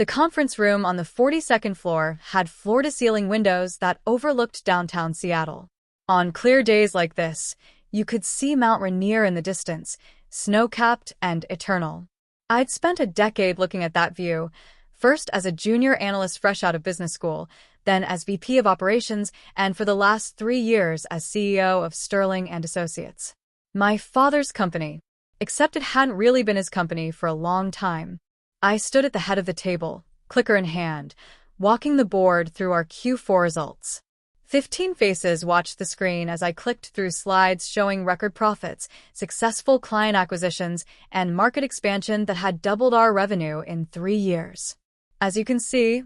The conference room on the 42nd floor had floor-to-ceiling windows that overlooked downtown Seattle. On clear days like this, you could see Mount Rainier in the distance, snow-capped and eternal. I'd spent a decade looking at that view, first as a junior analyst fresh out of business school, then as VP of Operations, and for the last 3 years as CEO of Sterling and Associates. My father's company, except it hadn't really been his company for a long time. I stood at the head of the table, clicker in hand, walking the board through our Q4 results. 15 faces watched the screen as I clicked through slides showing record profits, successful client acquisitions, and market expansion that had doubled our revenue in 3 years. As you can see,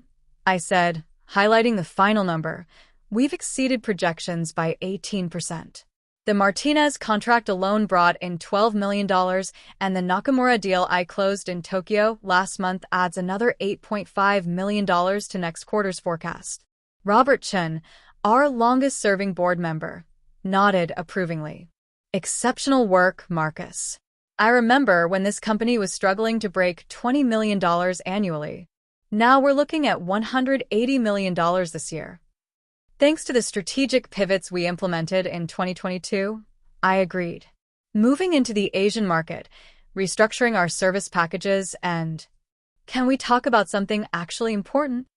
I said, highlighting the final number, we've exceeded projections by 18%. The Martinez contract alone brought in $12 million, and the Nakamura deal I closed in Tokyo last month adds another $8.5 million to next quarter's forecast. Robert Chen, our longest-serving board member, nodded approvingly. Exceptional work, Marcus. I remember when this company was struggling to break $20 million annually. Now we're looking at $180 million this year. Thanks to the strategic pivots we implemented in 2022, I agreed. Moving into the Asian market, restructuring our service packages, and... Can we talk about something actually important?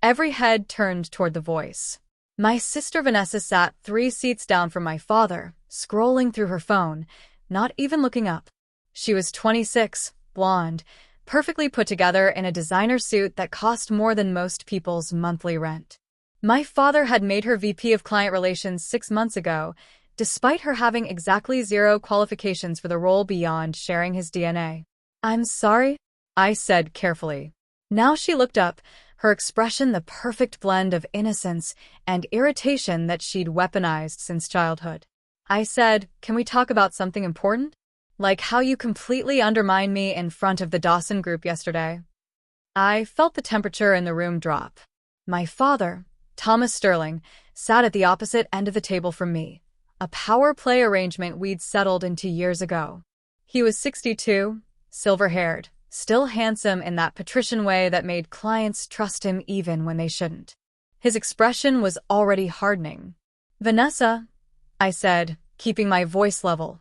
Every head turned toward the voice. My sister Vanessa sat 3 seats down from my father, scrolling through her phone, not even looking up. She was 26, blonde, perfectly put together in a designer suit that cost more than most people's monthly rent. My father had made her VP of Client Relations 6 months ago, despite her having exactly 0 qualifications for the role beyond sharing his DNA. I'm sorry, I said carefully. Now she looked up, her expression the perfect blend of innocence and irritation that she'd weaponized since childhood. I said, can we talk about something important? Like how you completely undermined me in front of the Dawson Group yesterday. I felt the temperature in the room drop. My father, Thomas Sterling, sat at the opposite end of the table from me, a power play arrangement we'd settled into years ago. He was 62, silver-haired, still handsome in that patrician way that made clients trust him even when they shouldn't. His expression was already hardening. Vanessa, I said, keeping my voice level,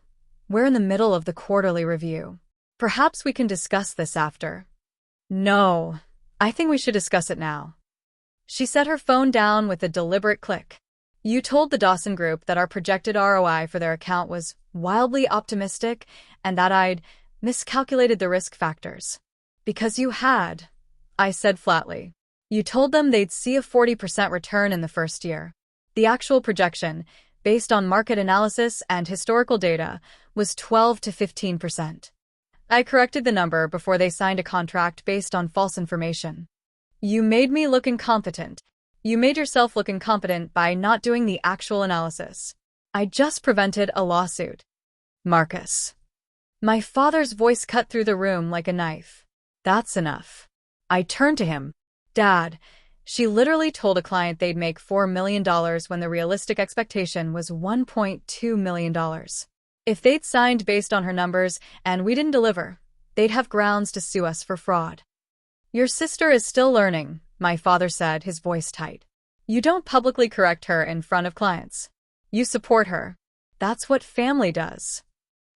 we're in the middle of the quarterly review. Perhaps we can discuss this after. No, I think we should discuss it now. She set her phone down with a deliberate click. You told the Dawson Group that our projected ROI for their account was wildly optimistic and that I'd miscalculated the risk factors. Because you had, I said flatly. You told them they'd see a 40% return in the first year. The actual projection, based on market analysis and historical data, was 12 to 15%. I corrected the number before they signed a contract based on false information. You made me look incompetent. You made yourself look incompetent by not doing the actual analysis. I just prevented a lawsuit. Marcus. My father's voice cut through the room like a knife. That's enough. I turned to him. Dad, she literally told a client they'd make $4 million when the realistic expectation was $1.2 million. If they'd signed based on her numbers and we didn't deliver, they'd have grounds to sue us for fraud. Your sister is still learning, my father said, his voice tight. You don't publicly correct her in front of clients. You support her. That's what family does.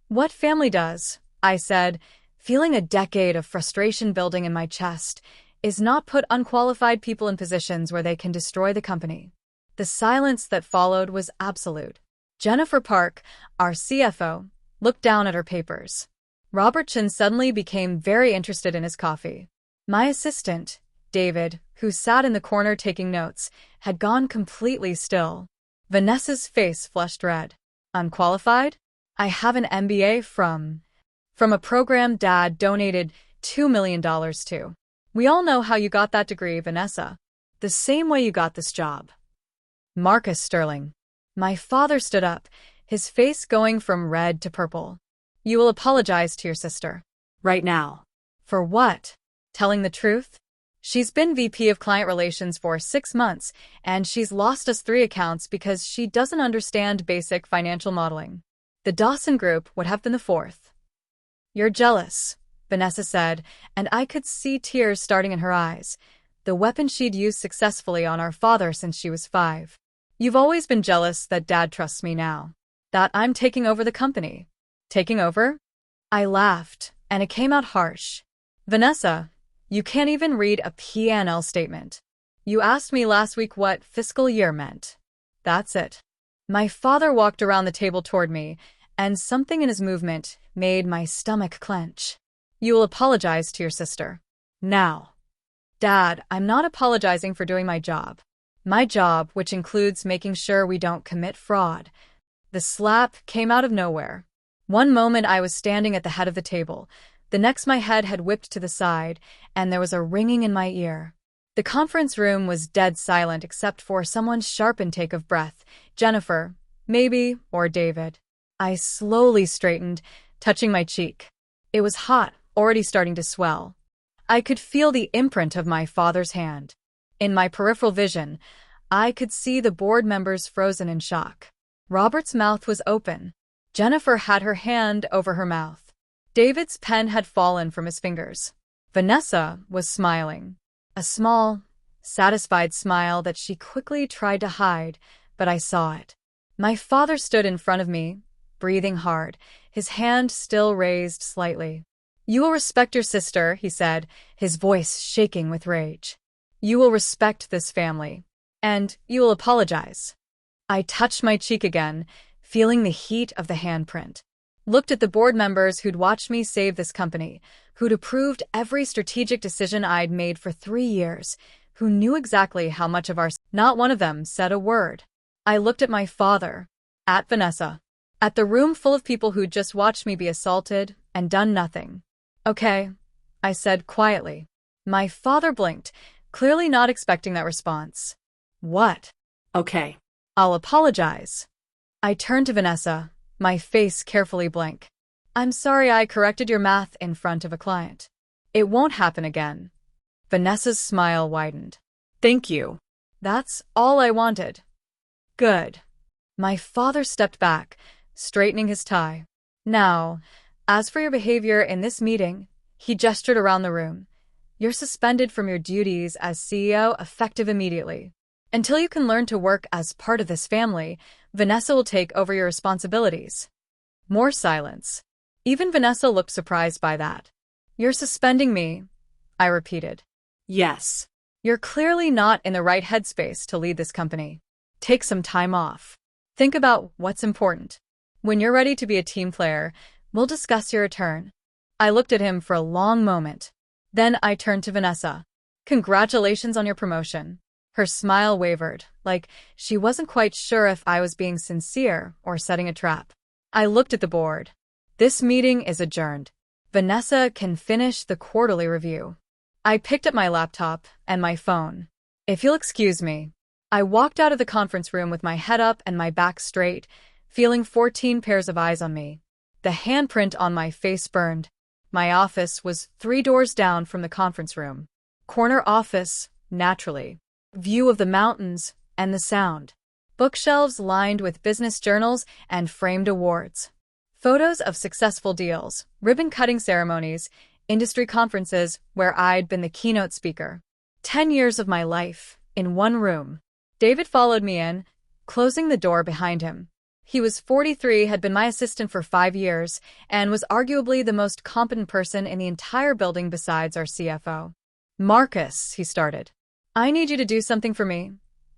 What family does, I said, feeling a decade of frustration building in my chest, is not put unqualified people in positions where they can destroy the company. The silence that followed was absolute. Jennifer Park, our CFO, looked down at her papers. Robert Chen suddenly became very interested in his coffee. My assistant, David, who sat in the corner taking notes, had gone completely still. Vanessa's face flushed red. Unqualified? I have an MBA from a program Dad donated $2 million to. We all know how you got that degree, Vanessa. The same way you got this job. Marcus Sterling. My father stood up, his face going from red to purple. You will apologize to your sister. Right now. For what? Telling the truth? She's been VP of Client Relations for 6 months, and she's lost us 3 accounts because she doesn't understand basic financial modeling. The Dawson Group would have been the 4th. You're jealous, Vanessa said, and I could see tears starting in her eyes. The weapon she'd used successfully on our father since she was 5. You've always been jealous that Dad trusts me now. That I'm taking over the company. Taking over? I laughed, and it came out harsh. Vanessa, you can't even read a P&L statement. You asked me last week what fiscal year meant. That's it. My father walked around the table toward me, and something in his movement made my stomach clench. You will apologize to your sister. Now. Dad, I'm not apologizing for doing my job. My job, which includes making sure we don't commit fraud. The slap came out of nowhere. One moment I was standing at the head of the table. The next my head had whipped to the side, and there was a ringing in my ear. The conference room was dead silent except for someone's sharp intake of breath. Jennifer, maybe, or David. I slowly straightened, touching my cheek. It was hot, already starting to swell. I could feel the imprint of my father's hand. In my peripheral vision, I could see the board members frozen in shock. Robert's mouth was open. Jennifer had her hand over her mouth. David's pen had fallen from his fingers. Vanessa was smiling. A small, satisfied smile that she quickly tried to hide, but I saw it. My father stood in front of me, breathing hard, his hand still raised slightly. You will respect your sister, he said, his voice shaking with rage. You will respect this family. And you will apologize. I touched my cheek again, feeling the heat of the handprint. Looked at the board members who'd watched me save this company, who'd approved every strategic decision I'd made for 3 years, who knew exactly how much of our... Not one of them said a word. I looked at my father, at Vanessa, at the room full of people who'd just watched me be assaulted and done nothing. Okay, I said quietly. My father blinked, clearly not expecting that response. What? Okay. I'll apologize. I turned to Vanessa, my face carefully blank. I'm sorry I corrected your math in front of a client. It won't happen again. Vanessa's smile widened. Thank you. That's all I wanted. Good. My father stepped back, straightening his tie. Now, as for your behavior in this meeting, he gestured around the room. You're suspended from your duties as CEO effective immediately. Until you can learn to work as part of this family, Vanessa will take over your responsibilities. More silence. Even Vanessa looked surprised by that. You're suspending me, I repeated. Yes. You're clearly not in the right headspace to lead this company. Take some time off. Think about what's important. When you're ready to be a team player, we'll discuss your return. I looked at him for a long moment. Then I turned to Vanessa. Congratulations on your promotion. Her smile wavered, like she wasn't quite sure if I was being sincere or setting a trap. I looked at the board. This meeting is adjourned. Vanessa can finish the quarterly review. I picked up my laptop and my phone. If you'll excuse me. I walked out of the conference room with my head up and my back straight, feeling 14 pairs of eyes on me. The handprint on my face burned. My office was 3 doors down from the conference room. Corner office, naturally. View of the mountains and the sound. Bookshelves lined with business journals and framed awards. Photos of successful deals, ribbon-cutting ceremonies, industry conferences where I'd been the keynote speaker. 10 years of my life, in one room. David followed me in, closing the door behind him. He was 43, had been my assistant for 5 years, and was arguably the most competent person in the entire building besides our CFO. Marcus, he started. I need you to do something for me,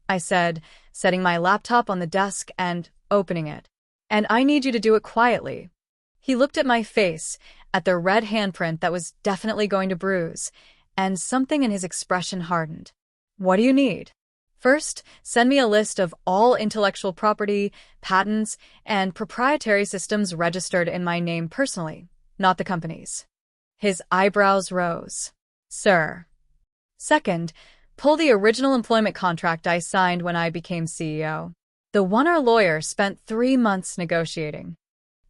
I said, setting my laptop on the desk and opening it. And I need you to do it quietly. He looked at my face, at the red handprint that was definitely going to bruise, and something in his expression hardened. What do you need? First, send me a list of all intellectual property, patents, and proprietary systems registered in my name personally, not the company's. His eyebrows rose. Sir. Second, pull the original employment contract I signed when I became CEO. The one our lawyer spent 3 months negotiating.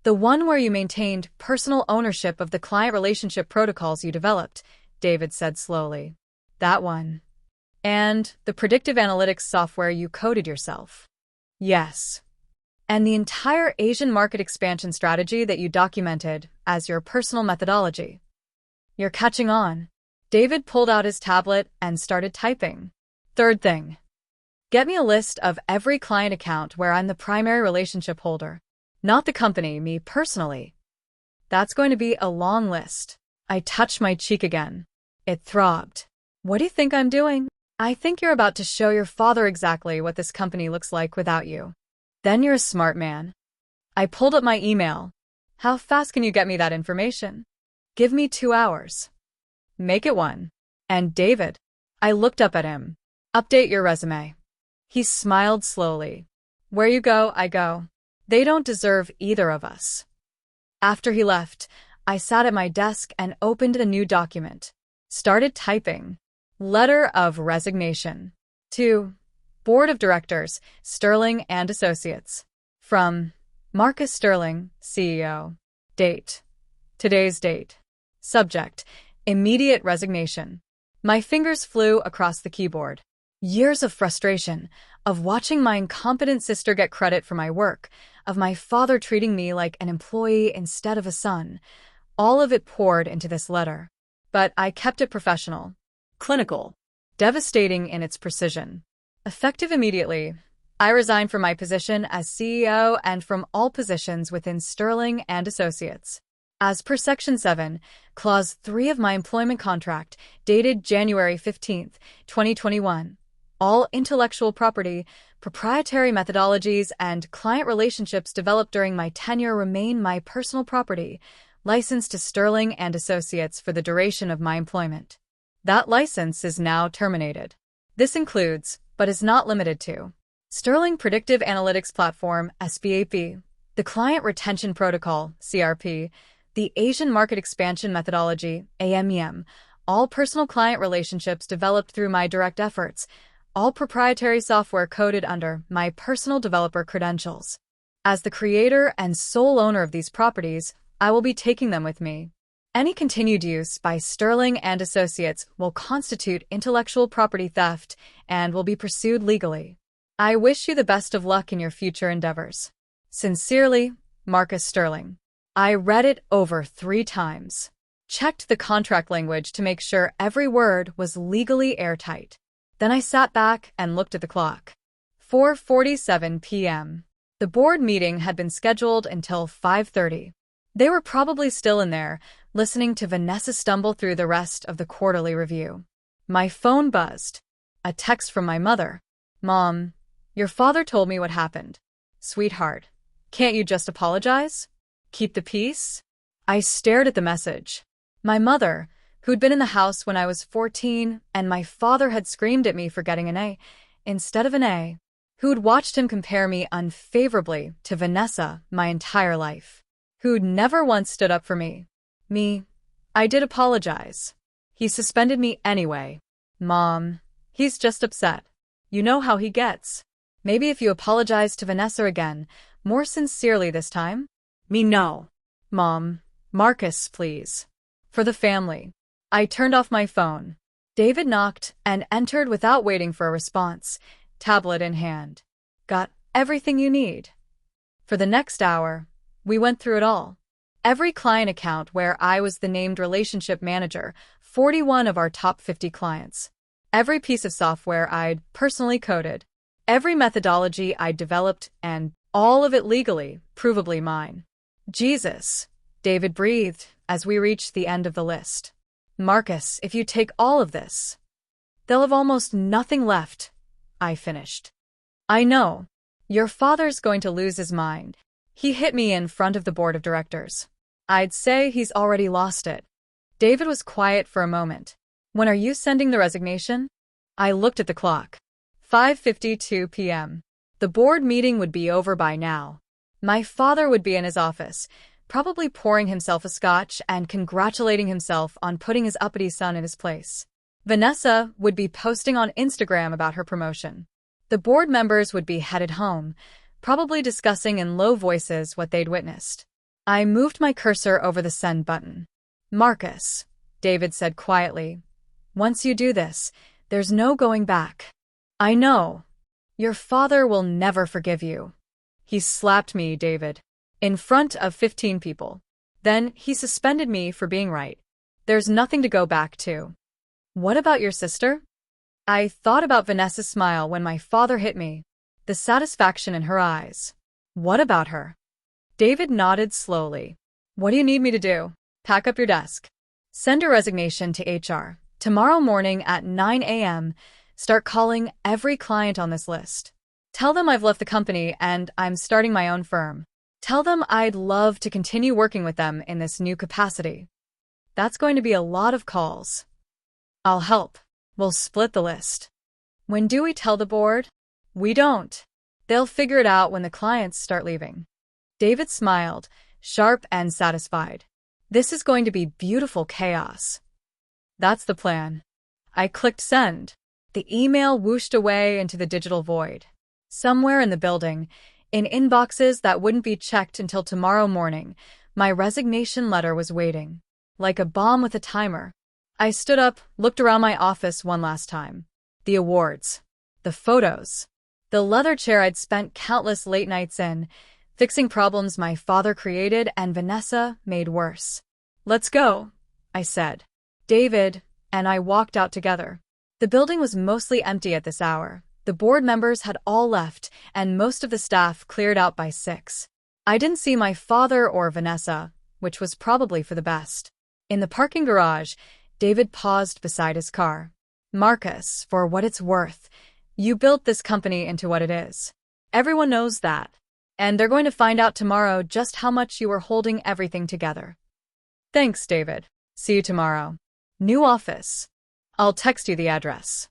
The one where you maintained personal ownership of the client relationship protocols you developed, David said slowly. That one. And the predictive analytics software you coded yourself. Yes. And the entire Asian market expansion strategy that you documented as your personal methodology. You're catching on. David pulled out his tablet and started typing. Third thing. Get me a list of every client account where I'm the primary relationship holder. Not the company, me personally. That's going to be a long list. I touched my cheek again. It throbbed. What do you think I'm doing? I think you're about to show your father exactly what this company looks like without you. Then you're a smart man. I pulled up my email. How fast can you get me that information? Give me 2 hours. Make it 1. And David. I looked up at him. Update your resume. He smiled slowly. Where you go, I go. They don't deserve either of us. After he left, I sat at my desk and opened a new document. Started typing. Letter of resignation. To Board of Directors, Sterling and Associates. From Marcus Sterling, CEO. Date. Today's date. Subject. Immediate resignation. My fingers flew across the keyboard. Years of frustration, of watching my incompetent sister get credit for my work, of my father treating me like an employee instead of a son. All of it poured into this letter. But I kept it professional. Clinical. Devastating in its precision. Effective immediately, I resign from my position as CEO and from all positions within Sterling and Associates. As per Section 7, Clause 3 of my employment contract, dated January 15, 2021, all intellectual property, proprietary methodologies, and client relationships developed during my tenure remain my personal property, licensed to Sterling and Associates for the duration of my employment. That license is now terminated. This includes, but is not limited to, Sterling Predictive Analytics Platform, SPAP, the Client Retention Protocol, CRP, the Asian Market Expansion Methodology, AMEM, all personal client relationships developed through my direct efforts, all proprietary software coded under my personal developer credentials. As the creator and sole owner of these properties, I will be taking them with me. Any continued use by Sterling and Associates will constitute intellectual property theft and will be pursued legally. I wish you the best of luck in your future endeavors. Sincerely, Marcus Sterling. I read it over 3 times. Checked the contract language to make sure every word was legally airtight. Then I sat back and looked at the clock. 4:47 p.m. The board meeting had been scheduled until 5:30. They were probably still in there, listening to Vanessa stumble through the rest of the quarterly review. My phone buzzed. A text from my mother. Mom, your father told me what happened. Sweetheart, can't you just apologize? Keep the peace? I stared at the message. My mother, who'd been in the house when I was 14, and my father had screamed at me for getting an A instead of an A, who'd watched him compare me unfavorably to Vanessa my entire life, who'd never once stood up for me. I did apologize. He suspended me anyway. Mom, he's just upset. You know how he gets. Maybe if you apologize to Vanessa again, more sincerely this time? No. Mom, Marcus, please. For the family. I turned off my phone. David knocked and entered without waiting for a response, tablet in hand. Got everything you need. For the next hour, we went through it all. Every client account where I was the named relationship manager, 41 of our top 50 clients. Every piece of software I'd personally coded. Every methodology I'd developed, and all of it legally, provably mine. Jesus, David breathed as we reached the end of the list. Marcus, if you take all of this, they'll have almost nothing left, I finished. I know. Your father's going to lose his mind. He hit me in front of the board of directors. I'd say he's already lost it. David was quiet for a moment. When are you sending the resignation? I looked at the clock. 5:52 p.m. The board meeting would be over by now. My father would be in his office, probably pouring himself a scotch and congratulating himself on putting his uppity son in his place. Vanessa would be posting on Instagram about her promotion. The board members would be headed home, probably discussing in low voices what they'd witnessed. I moved my cursor over the send button. Marcus, David said quietly, once you do this, there's no going back. I know. Your father will never forgive you. He slapped me, David, in front of 15 people. Then he suspended me for being right. There's nothing to go back to. What about your sister? I thought about Vanessa's smile when my father hit me, the satisfaction in her eyes. What about her? David nodded slowly. What do you need me to do? Pack up your desk. Send a resignation to HR. Tomorrow morning at 9 a.m., start calling every client on this list. Tell them I've left the company and I'm starting my own firm. Tell them I'd love to continue working with them in this new capacity. That's going to be a lot of calls. I'll help. We'll split the list. When do we tell the board? We don't. They'll figure it out when the clients start leaving. David smiled, sharp and satisfied. This is going to be beautiful chaos. That's the plan. I clicked send. The email whooshed away into the digital void. Somewhere in the building, in inboxes that wouldn't be checked until tomorrow morning, my resignation letter was waiting. Like a bomb with a timer. I stood up, looked around my office one last time. The awards. The photos. The leather chair I'd spent countless late nights in, fixing problems my father created and Vanessa made worse. Let's go, I said. David and I walked out together. The building was mostly empty at this hour. The board members had all left, and most of the staff cleared out by 6. I didn't see my father or Vanessa, which was probably for the best. In the parking garage, David paused beside his car. Marcus, for what it's worth, you built this company into what it is. Everyone knows that. And they're going to find out tomorrow just how much you were holding everything together. Thanks, David. See you tomorrow. New office. I'll text you the address.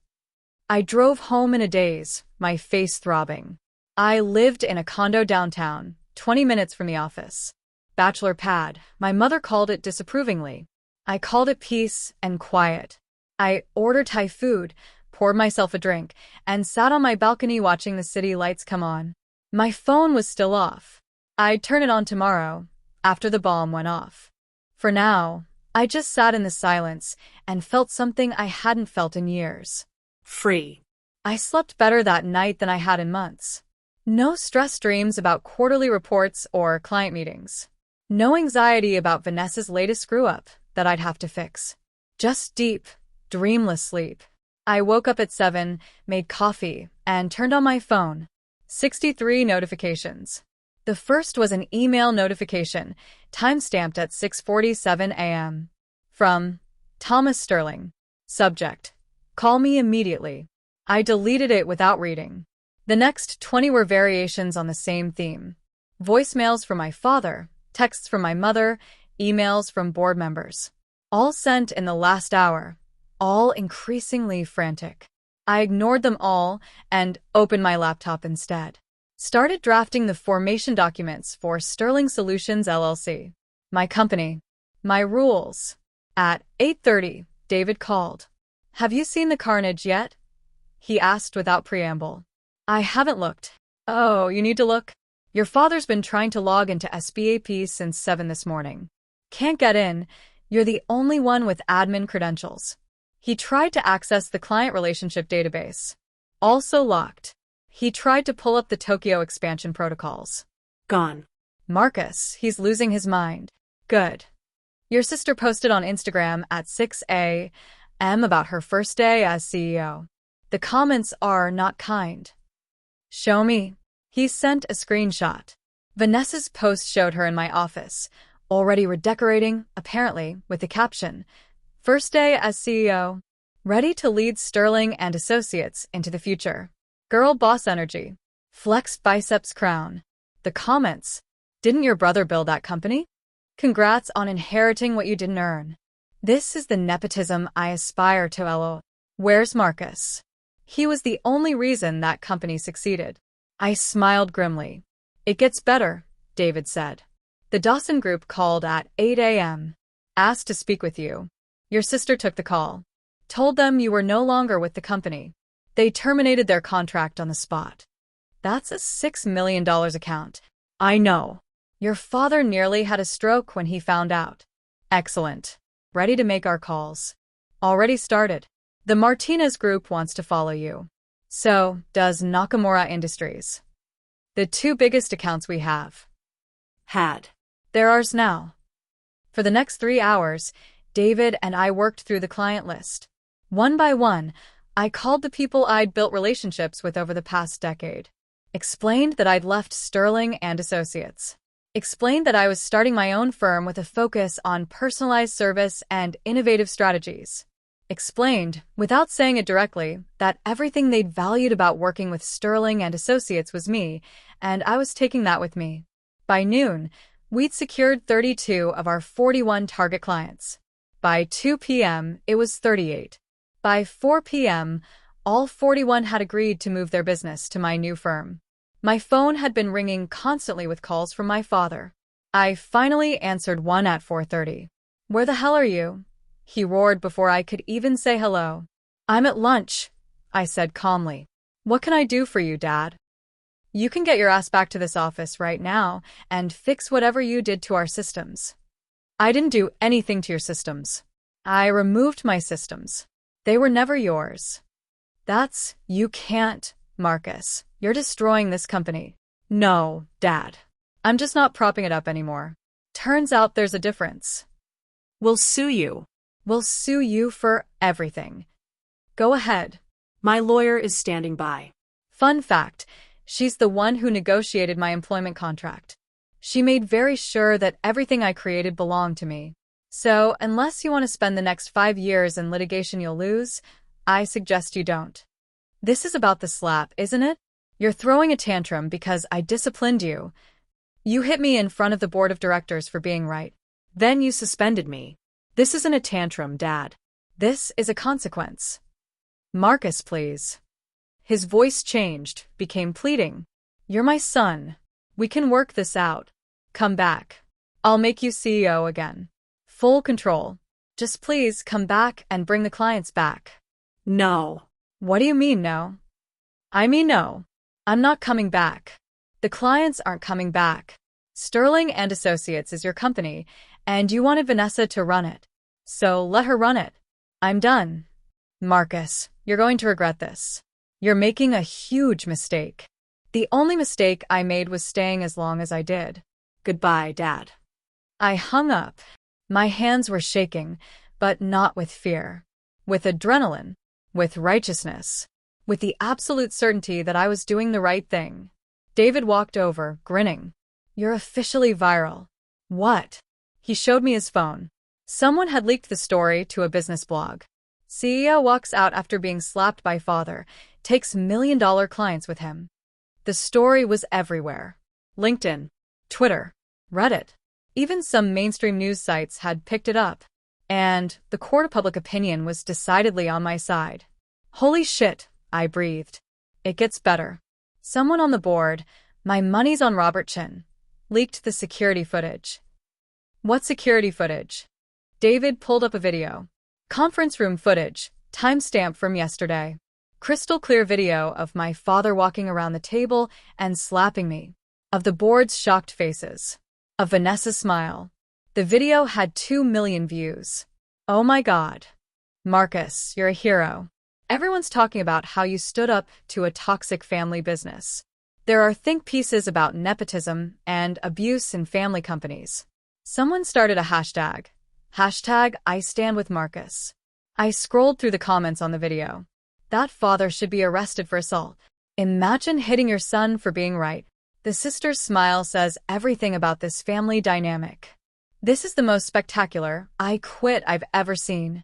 I drove home in a daze, my face throbbing. I lived in a condo downtown, 20 minutes from the office. Bachelor pad, my mother called it disapprovingly. I called it peace and quiet. I ordered Thai food, poured myself a drink, and sat on my balcony watching the city lights come on. My phone was still off. I'd turn it on tomorrow, after the bomb went off. For now, I just sat in the silence and felt something I hadn't felt in years. Free. I slept better that night than I had in months. No stress dreams about quarterly reports or client meetings. No anxiety about Vanessa's latest screw-up that I'd have to fix. Just deep, dreamless sleep. I woke up at 7, made coffee, and turned on my phone. 63 notifications. The first was an email notification, timestamped at 6:47 a.m. From Thomas Sterling. Subject: Call me immediately. I deleted it without reading. The next 20 were variations on the same theme. Voicemails from my father, texts from my mother, emails from board members. All sent in the last hour, all increasingly frantic. I ignored them all and opened my laptop instead. Started drafting the formation documents for Sterling Solutions LLC. My company. My rules. At 8:30, David called. Have you seen the carnage yet? He asked without preamble. I haven't looked. Oh, you need to look? Your father's been trying to log into SBAP since 7 this morning. Can't get in. You're the only one with admin credentials. He tried to access the client relationship database. Also locked. He tried to pull up the Tokyo expansion protocols. Gone. Marcus, he's losing his mind. Good. Your sister posted on Instagram at 6 a.m. about her first day as CEO. The comments are not kind. Show me. He sent a screenshot. Vanessa's post showed her in my office, already redecorating, apparently, with the caption, First day as CEO. Ready to lead Sterling and Associates into the future. Girl boss energy. Flexed biceps crown. The comments. Didn't your brother build that company? Congrats on inheriting what you didn't earn. This is the nepotism I aspire to. LOL. Where's Marcus? He was the only reason that company succeeded. I smiled grimly. It gets better, David said. The Dawson Group called at 8 a.m. Asked to speak with you. Your sister took the call. Told them you were no longer with the company. They terminated their contract on the spot. That's a $6 million account. I know. Your father nearly had a stroke when he found out. Excellent. Ready to make our calls. Already started. The Martinez Group wants to follow you. So does Nakamura Industries. The 2 biggest accounts we have. Had. They're ours now. For the next 3 hours, David and I worked through the client list. One by one, I called the people I'd built relationships with over the past decade. Explained that I'd left Sterling and Associates. Explained that I was starting my own firm with a focus on personalized service and innovative strategies. Explained, without saying it directly, that everything they'd valued about working with Sterling and Associates was me, and I was taking that with me. By noon, we'd secured 32 of our 41 target clients. By 2 p.m., it was 38. By 4 p.m., all 41 had agreed to move their business to my new firm. My phone had been ringing constantly with calls from my father. I finally answered one at 4:30. "Where the hell are you?" he roared before I could even say hello. "I'm at lunch," I said calmly. "What can I do for you, Dad?" "You can get your ass back to this office right now and fix whatever you did to our systems." "I didn't do anything to your systems. I removed my systems. They were never yours." You can't, Marcus. You're destroying this company." "No, Dad. I'm just not propping it up anymore. Turns out there's a difference." We'll sue you. "We'll sue you for everything." "Go ahead." My lawyer is standing by. Fun fact, she's the one who negotiated my employment contract. She made very sure that everything I created belonged to me. So, unless you want to spend the next 5 years in litigation you'll lose, I suggest you don't. This is about the slap, isn't it? You're throwing a tantrum because I disciplined you. You hit me in front of the board of directors for being right. Then you suspended me. This isn't a tantrum, Dad. This is a consequence. Marcus, please. His voice changed, became pleading. You're my son. We can work this out. Come back. I'll make you CEO again. Full control. Just please come back and bring the clients back. No. What do you mean, no? I mean, no. I'm not coming back. The clients aren't coming back. Sterling and Associates is your company, and you wanted Vanessa to run it. So let her run it. I'm done. Marcus, you're going to regret this. You're making a huge mistake. The only mistake I made was staying as long as I did. Goodbye, Dad. I hung up. My hands were shaking, but not with fear. With adrenaline. With righteousness. With the absolute certainty that I was doing the right thing. David walked over, grinning. You're officially viral. What? He showed me his phone. Someone had leaked the story to a business blog. CEO walks out after being slapped by father, takes million-dollar clients with him. The story was everywhere. LinkedIn, Twitter, Reddit. Even some mainstream news sites had picked it up. And the court of public opinion was decidedly on my side. Holy shit, I breathed. It gets better. Someone on the board, my money's on Robert Chin, leaked the security footage. What security footage? David pulled up a video. Conference room footage, timestamp from yesterday. Crystal clear video of my father walking around the table and slapping me. Of the board's shocked faces. Of Vanessa's smile. The video had 2 million views. Oh my God. Marcus, you're a hero. Everyone's talking about how you stood up to a toxic family business. There are think pieces about nepotism and abuse in family companies. Someone started a hashtag. Hashtag I stand with Marcus. I scrolled through the comments on the video. That father should be arrested for assault. Imagine hitting your son for being right. The sister's smile says everything about this family dynamic. This is the most spectacular I quit I've ever seen.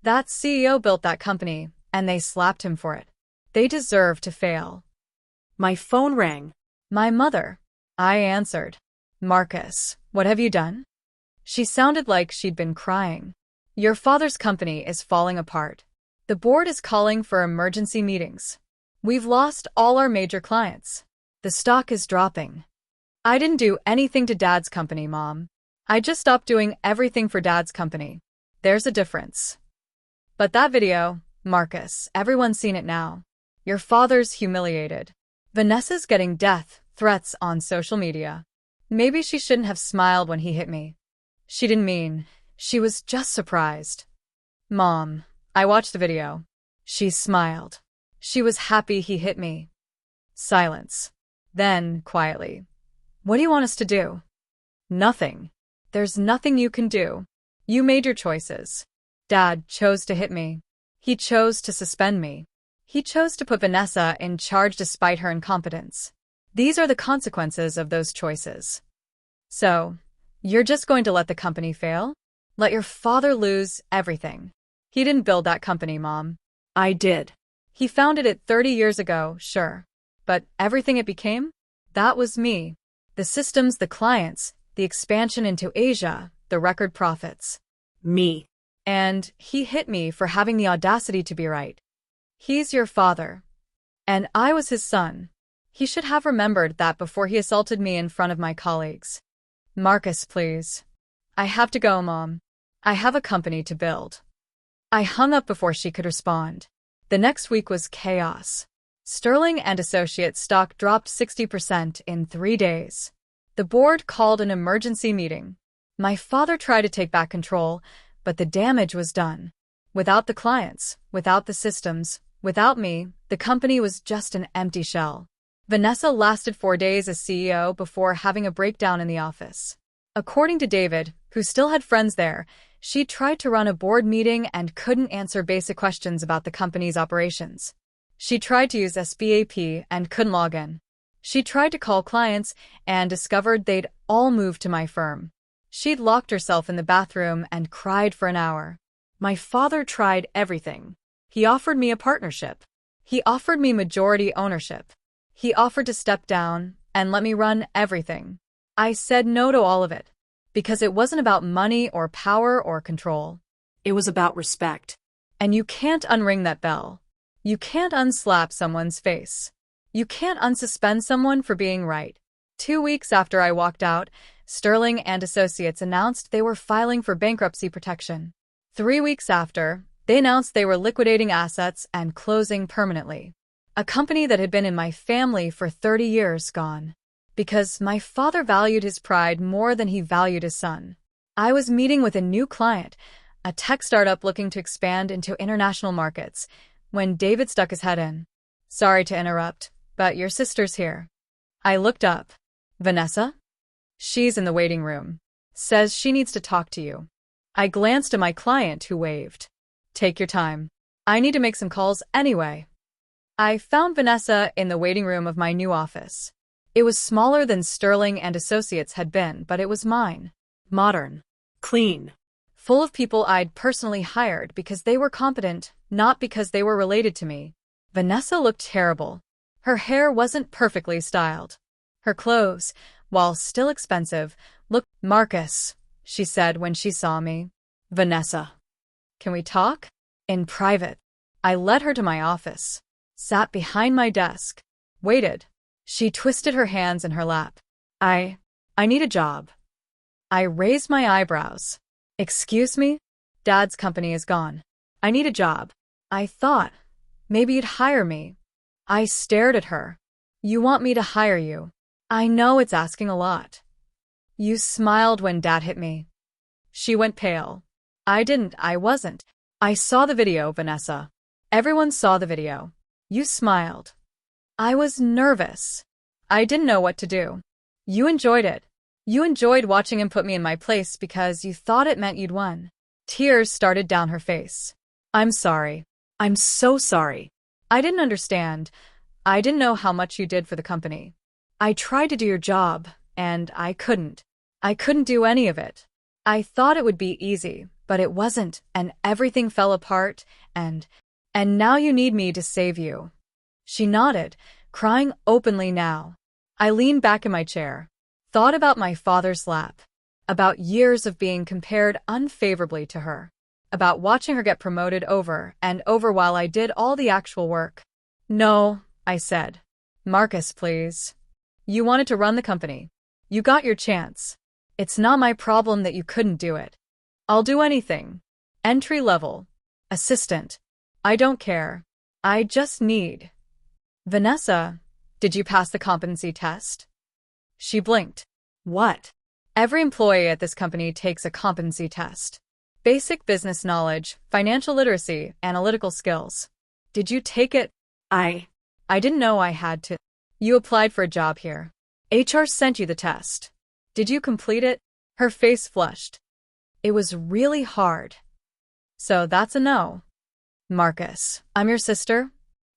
That CEO built that company, and they slapped him for it. They deserve to fail. My phone rang. My mother. I answered. Marcus, what have you done? She sounded like she'd been crying. Your father's company is falling apart. The board is calling for emergency meetings. We've lost all our major clients. The stock is dropping. I didn't do anything to Dad's company, Mom. I just stopped doing everything for Dad's company. There's a difference. But that video, Marcus, everyone's seen it now. Your father's humiliated. Vanessa's getting death threats on social media. Maybe she shouldn't have smiled when he hit me. She didn't mean. She was just surprised. Mom, I watched the video. She smiled. She was happy he hit me. Silence. Then, quietly. What do you want us to do? Nothing. There's nothing you can do. You made your choices. Dad chose to hit me. He chose to suspend me. He chose to put Vanessa in charge despite her incompetence. These are the consequences of those choices. So, you're just going to let the company fail? Let your father lose everything. He didn't build that company, Mom. I did. He founded it 30 years ago, sure. But everything it became? That was me. The systems, the clients, the expansion into Asia, the record profits. Me. And he hit me for having the audacity to be right. He's your father. And I was his son. He should have remembered that before he assaulted me in front of my colleagues. Marcus, please. I have to go, Mom. I have a company to build. I hung up before she could respond. The next week was chaos. Sterling and Associates stock dropped 60% in 3 days. The board called an emergency meeting. My father tried to take back control, but the damage was done. Without the clients, without the systems, without me, the company was just an empty shell. Vanessa lasted 4 days as CEO before having a breakdown in the office. According to David, who still had friends there, she tried to run a board meeting and couldn't answer basic questions about the company's operations. She tried to use SBAP and couldn't log in. She tried to call clients and discovered they'd all moved to my firm. She'd locked herself in the bathroom and cried for an hour. My father tried everything. He offered me a partnership. He offered me majority ownership. He offered to step down and let me run everything. I said no to all of it, because it wasn't about money or power or control. It was about respect. And you can't unring that bell. You can't unslap someone's face. You can't unsuspend someone for being right. 2 weeks after I walked out, Sterling and Associates announced they were filing for bankruptcy protection. 3 weeks after, they announced they were liquidating assets and closing permanently. A company that had been in my family for 30 years gone. Because my father valued his pride more than he valued his son. I was meeting with a new client, a tech startup looking to expand into international markets, when David stuck his head in. Sorry to interrupt, but your sister's here. I looked up. Vanessa? She's in the waiting room. Says she needs to talk to you. I glanced at my client, who waved. Take your time. I need to make some calls anyway. I found Vanessa in the waiting room of my new office. It was smaller than Sterling and Associates had been, but it was mine. Modern. Clean. Full of people I'd personally hired because they were competent, not because they were related to me. Vanessa looked terrible. Her hair wasn't perfectly styled. Her clothes, while still expensive, looked— Marcus, she said when she saw me. Vanessa. Can we talk? In private. I led her to my office. Sat behind my desk. Waited. She twisted her hands in her lap. I need a job. I raised my eyebrows. Excuse me? Dad's company is gone. I need a job. I thought, maybe you'd hire me. I stared at her. You want me to hire you? I know it's asking a lot. You smiled when Dad hit me. She went pale. I wasn't. I saw the video, Vanessa. Everyone saw the video. You smiled. I was nervous. I didn't know what to do. You enjoyed it. You enjoyed watching him put me in my place because you thought it meant you'd won. Tears started down her face. I'm sorry. I'm so sorry. I didn't understand. I didn't know how much you did for the company. I tried to do your job, and I couldn't. I couldn't do any of it. I thought it would be easy, but it wasn't, and everything fell apart, and now you need me to save you. She nodded, crying openly now. I leaned back in my chair, thought about my father's lap, about years of being compared unfavorably to her, about watching her get promoted over and over while I did all the actual work. No, I said. Marcus, please. You wanted to run the company. You got your chance. It's not my problem that you couldn't do it. I'll do anything. Entry level. Assistant. I don't care. I just need. Vanessa, did you pass the competency test? She blinked. What? Every employee at this company takes a competency test. Basic business knowledge, financial literacy, analytical skills. Did you take it? I didn't know I had to. You applied for a job here. HR sent you the test. Did you complete it? Her face flushed. It was really hard. So that's a no. Marcus, I'm your sister.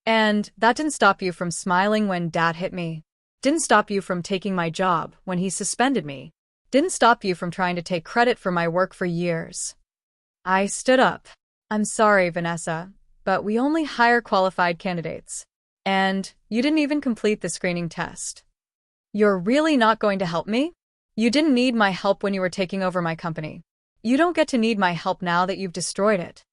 And that didn't stop you from smiling when Dad hit me. Didn't stop you from taking my job when he suspended me. Didn't stop you from trying to take credit for my work for years. I stood up. I'm sorry, Vanessa, but we only hire qualified candidates. And you didn't even complete the screening test. You're really not going to help me? You didn't need my help when you were taking over my company. You don't get to need my help now that you've destroyed it.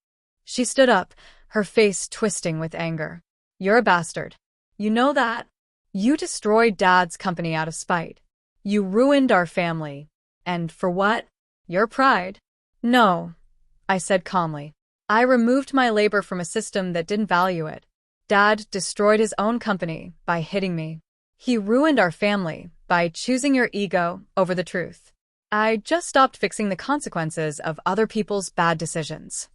She stood up, her face twisting with anger. You're a bastard. You know that? You destroyed Dad's company out of spite. You ruined our family. And for what? Your pride? No, I said calmly. I removed my labor from a system that didn't value it. Dad destroyed his own company by hitting me. He ruined our family by choosing your ego over the truth. I just stopped fixing the consequences of other people's bad decisions.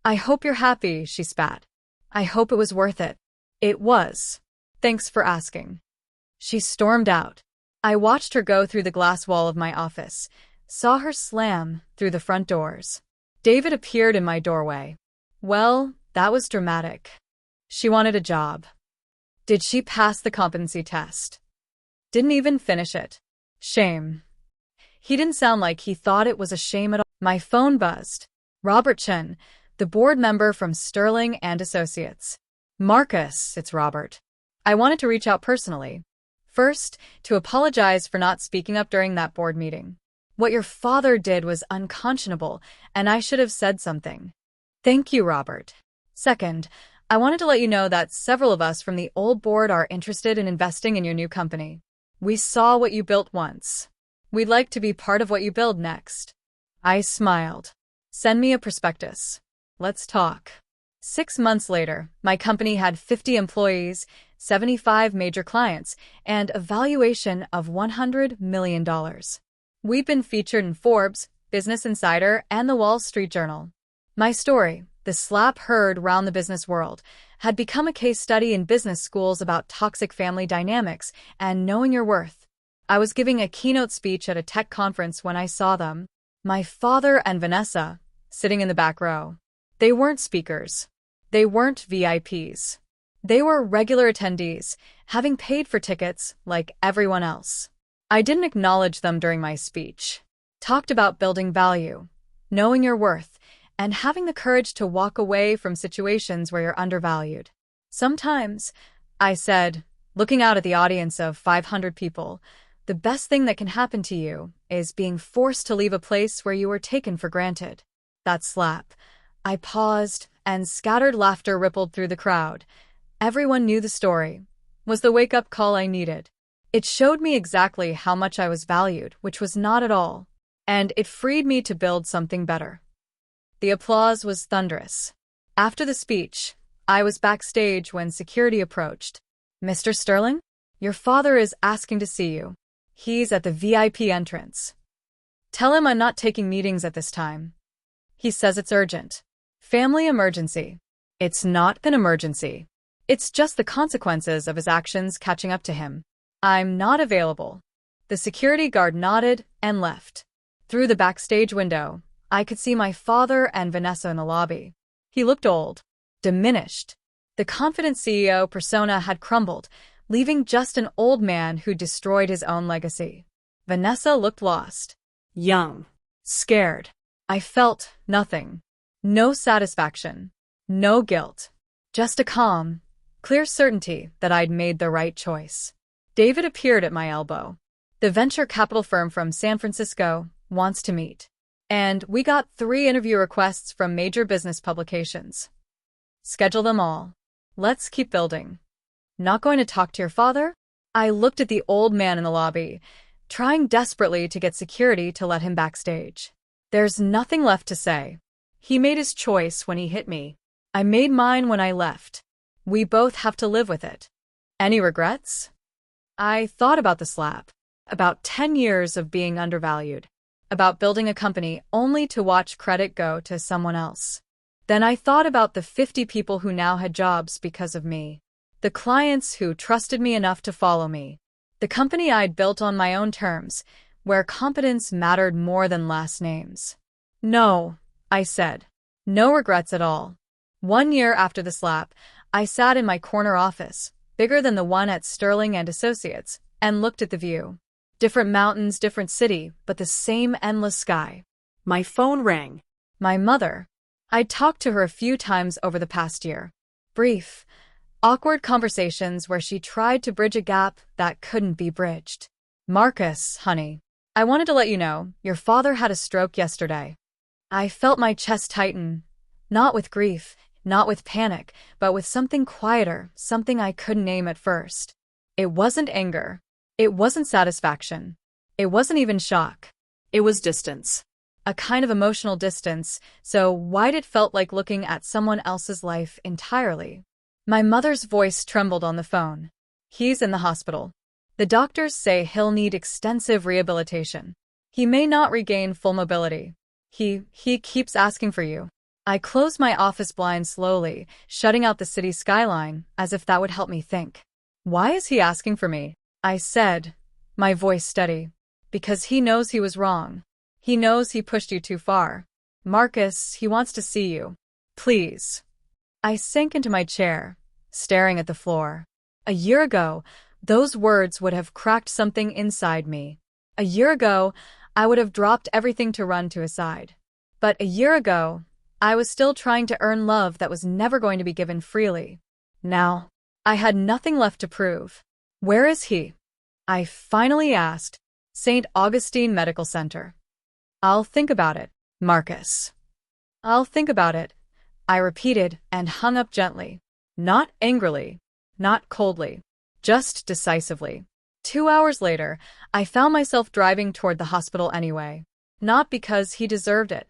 I hope you're happy, she spat. I hope it was worth it. It was. Thanks for asking. She stormed out. I watched her go through the glass wall of my office, saw her slam through the front doors. David appeared in my doorway. Well, that was dramatic. She wanted a job. Did she pass the competency test? Didn't even finish it. Shame. He didn't sound like he thought it was a shame at all. My phone buzzed. Robert Chen, the board member from Sterling and Associates. Marcus, it's Robert. I wanted to reach out personally. First, to apologize for not speaking up during that board meeting. What your father did was unconscionable, and I should have said something. Thank you, Robert. Second, I wanted to let you know that several of us from the old board are interested in investing in your new company. We saw what you built once. We'd like to be part of what you build next. I smiled. Send me a prospectus. Let's talk. 6 months later, my company had 50 employees, 75 major clients, and a valuation of $100 million. We've been featured in Forbes, Business Insider, and the Wall Street Journal. My story, the slap heard round the business world, had become a case study in business schools about toxic family dynamics and knowing your worth. I was giving a keynote speech at a tech conference when I saw them. My father and Vanessa, sitting in the back row. They weren't speakers. They weren't VIPs. They were regular attendees, having paid for tickets like everyone else. I didn't acknowledge them during my speech. Talked about building value, knowing your worth, and having the courage to walk away from situations where you're undervalued. Sometimes, I said, looking out at the audience of 500 people, the best thing that can happen to you is being forced to leave a place where you were taken for granted. That slap. I paused, and scattered laughter rippled through the crowd. Everyone knew the story. Was the wake-up call I needed. It showed me exactly how much I was valued, which was not at all. And it freed me to build something better. The applause was thunderous. After the speech, I was backstage when security approached. Mr. Sterling? Your father is asking to see you. He's at the VIP entrance. Tell him I'm not taking meetings at this time. He says it's urgent. Family emergency. It's not an emergency. It's just the consequences of his actions catching up to him. I'm not available. The security guard nodded and left. Through the backstage window, I could see my father and Vanessa in the lobby. He looked old, diminished. The confident CEO persona had crumbled, leaving just an old man who destroyed his own legacy. Vanessa looked lost, young, scared. I felt nothing. No satisfaction. No guilt. Just a calm, clear certainty that I'd made the right choice. David appeared at my elbow. The venture capital firm from San Francisco wants to meet. And we got 3 interview requests from major business publications. Schedule them all. Let's keep building. Not going to talk to your father? I looked at the old man in the lobby, trying desperately to get security to let him backstage. There's nothing left to say. He made his choice when he hit me. I made mine when I left. We both have to live with it. Any regrets? I thought about the slap, about 10 years of being undervalued, about building a company only to watch credit go to someone else. Then I thought about the 50 people who now had jobs because of me, the clients who trusted me enough to follow me, the company I'd built on my own terms, where competence mattered more than last names. No, I said. No regrets at all. 1 year after the slap, I sat in my corner office, bigger than the one at Sterling and Associates, and looked at the view. Different mountains, different city, but the same endless sky. My phone rang. My mother. I'd talked to her a few times over the past year. Brief, awkward conversations where she tried to bridge a gap that couldn't be bridged. Marcus, honey, I wanted to let you know, your father had a stroke yesterday. I felt my chest tighten, not with grief, not with panic, but with something quieter, something I couldn't name at first. It wasn't anger. It wasn't satisfaction. It wasn't even shock. It was distance. A kind of emotional distance, so wide it felt like looking at someone else's life entirely. My mother's voice trembled on the phone. He's in the hospital. The doctors say he'll need extensive rehabilitation. He may not regain full mobility. He keeps asking for you. I closed my office blind slowly, shutting out the city skyline, as if that would help me think. Why is he asking for me? I said, my voice steady. Because he knows he was wrong. He knows he pushed you too far. Marcus, he wants to see you. Please. I sank into my chair, staring at the floor. A year ago, those words would have cracked something inside me. A year ago, I would have dropped everything to run to his side. But a year ago, I was still trying to earn love that was never going to be given freely. Now, I had nothing left to prove. Where is he? I finally asked. St. Augustine Medical Center. I'll think about it, Marcus. I'll think about it, I repeated and hung up gently. Not angrily, not coldly, just decisively. 2 hours later, I found myself driving toward the hospital anyway. Not because he deserved it.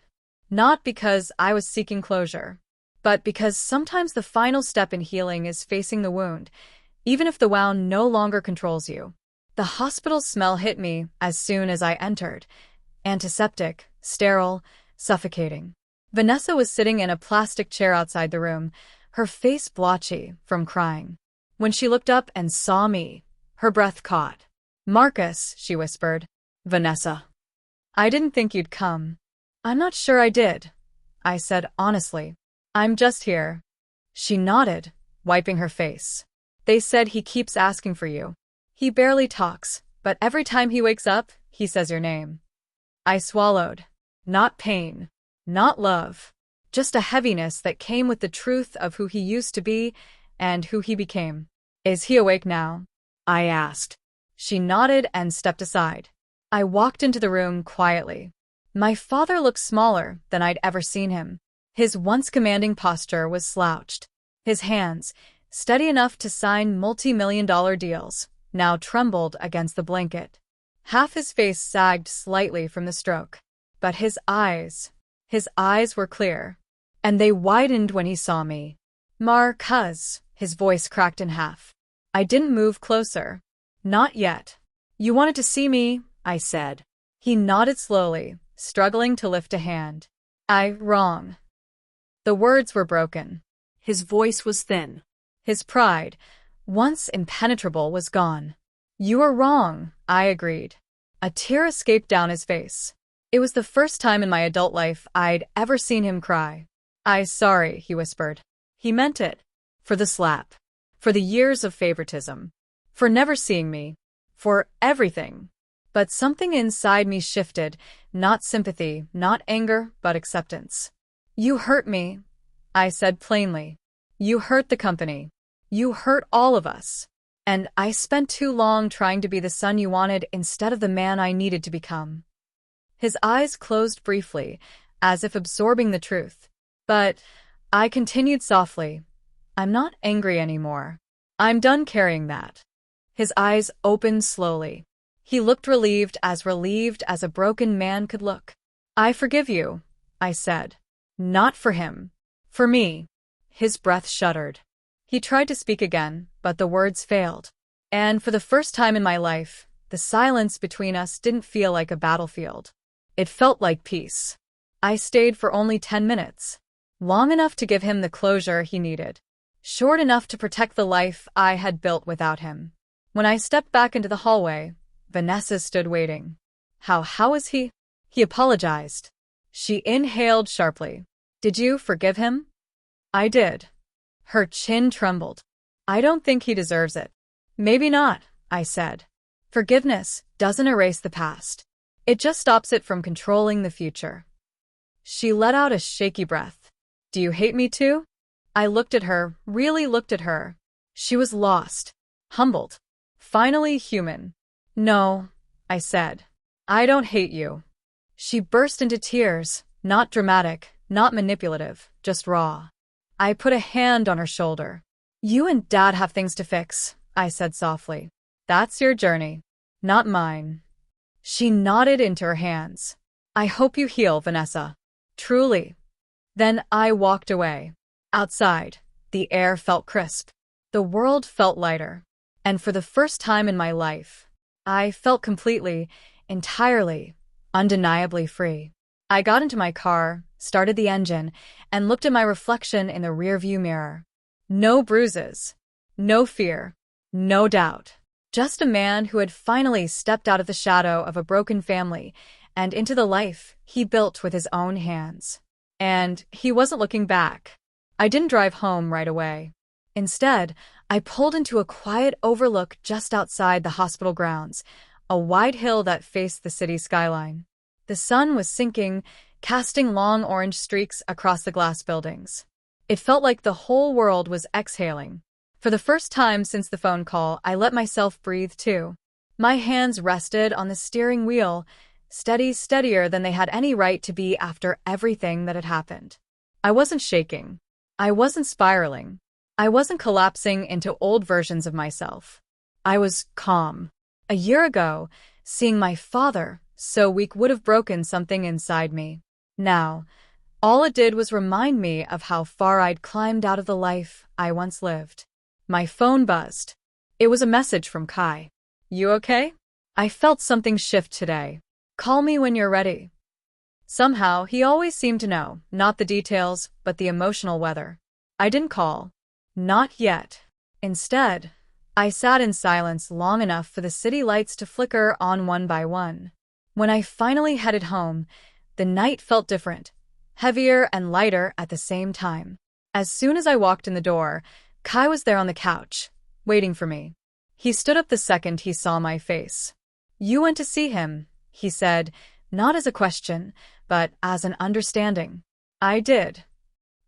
Not because I was seeking closure. But because sometimes the final step in healing is facing the wound, even if the wound no longer controls you. The hospital smell hit me as soon as I entered. Antiseptic, sterile, suffocating. Vanessa was sitting in a plastic chair outside the room, her face blotchy from crying. When she looked up and saw me, her breath caught. Marcus, she whispered. Vanessa. I didn't think you'd come. I'm not sure I did, I said honestly. I'm just here. She nodded, wiping her face. They said he keeps asking for you. He barely talks, but every time he wakes up, he says your name. I swallowed. Not pain, not love, just a heaviness that came with the truth of who he used to be and who he became. Is he awake now? I asked. She nodded and stepped aside. I walked into the room quietly. My father looked smaller than I'd ever seen him. His once commanding posture was slouched. His hands, steady enough to sign multi-million-dollar deals, now trembled against the blanket. Half his face sagged slightly from the stroke. But his eyes were clear. And they widened when he saw me. Marcus, his voice cracked in half. I didn't move closer. Not yet. You wanted to see me, I said. He nodded slowly, struggling to lift a hand. Wrong. The words were broken. His voice was thin. His pride, once impenetrable, was gone. You are wrong, I agreed. A tear escaped down his face. It was the first time in my adult life I'd ever seen him cry. Sorry, he whispered. He meant it. For the slap. For the years of favoritism. For never seeing me. For everything. But something inside me shifted, not sympathy, not anger, but acceptance. You hurt me, I said plainly. You hurt the company. You hurt all of us. And I spent too long trying to be the son you wanted instead of the man I needed to become. His eyes closed briefly, as if absorbing the truth. But I continued softly. I'm not angry anymore. I'm done carrying that. His eyes opened slowly. He looked relieved as a broken man could look. I forgive you, I said. Not for him. For me. His breath shuddered. He tried to speak again, but the words failed. And for the first time in my life, the silence between us didn't feel like a battlefield. It felt like peace. I stayed for only 10 minutes. Long enough to give him the closure he needed. Short enough to protect the life I had built without him. When I stepped back into the hallway, Vanessa stood waiting. How is he? He apologized. She inhaled sharply. Did you forgive him? I did. Her chin trembled. I don't think he deserves it. Maybe not, I said. Forgiveness doesn't erase the past. It just stops it from controlling the future. She let out a shaky breath. Do you hate me too? I looked at her, really looked at her. She was lost, humbled, finally human. No, I said. I don't hate you. She burst into tears, not dramatic, not manipulative, just raw. I put a hand on her shoulder. You and Dad have things to fix, I said softly. That's your journey, not mine. She nodded into her hands. I hope you heal, Vanessa. Truly. Then I walked away. Outside, the air felt crisp. The world felt lighter. And for the first time in my life, I felt completely, entirely, undeniably free. I got into my car, started the engine, and looked at my reflection in the rearview mirror. No bruises, no fear, no doubt. Just a man who had finally stepped out of the shadow of a broken family and into the life he built with his own hands. And he wasn't looking back. I didn't drive home right away. Instead, I pulled into a quiet overlook just outside the hospital grounds, a wide hill that faced the city skyline. The sun was sinking, casting long orange streaks across the glass buildings. It felt like the whole world was exhaling. For the first time since the phone call, I let myself breathe too. My hands rested on the steering wheel, steadier than they had any right to be after everything that had happened. I wasn't shaking. I wasn't spiraling. I wasn't collapsing into old versions of myself. I was calm. A year ago, seeing my father so weak would have broken something inside me. Now, all it did was remind me of how far I'd climbed out of the life I once lived. My phone buzzed. It was a message from Kai. You okay? I felt something shift today. Call me when you're ready. Somehow, he always seemed to know, not the details, but the emotional weather. I didn't call. Not yet. Instead, I sat in silence long enough for the city lights to flicker on one by one. When I finally headed home, the night felt different, heavier and lighter at the same time. As soon as I walked in the door, Kai was there on the couch, waiting for me. He stood up the second he saw my face. You went to see him, he said, not as a question, but as an understanding. I did.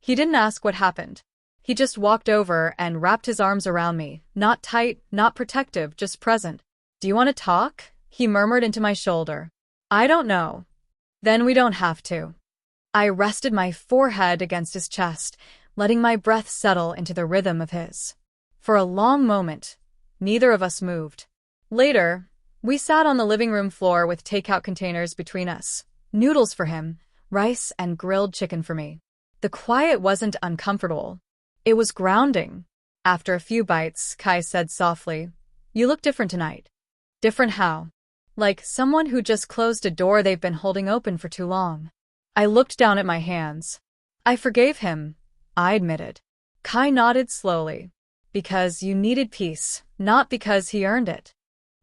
He didn't ask what happened. He just walked over and wrapped his arms around me, not tight, not protective, just present. Do you want to talk? He murmured into my shoulder. I don't know. Then we don't have to. I rested my forehead against his chest, letting my breath settle into the rhythm of his. For a long moment, neither of us moved. Later, we sat on the living room floor with takeout containers between us, noodles for him, rice and grilled chicken for me. The quiet wasn't uncomfortable. It was grounding. After a few bites, Kai said softly, You look different tonight. Different how? Like someone who just closed a door they've been holding open for too long. I looked down at my hands. I forgave him, I admitted. Kai nodded slowly. Because you needed peace, not because he earned it.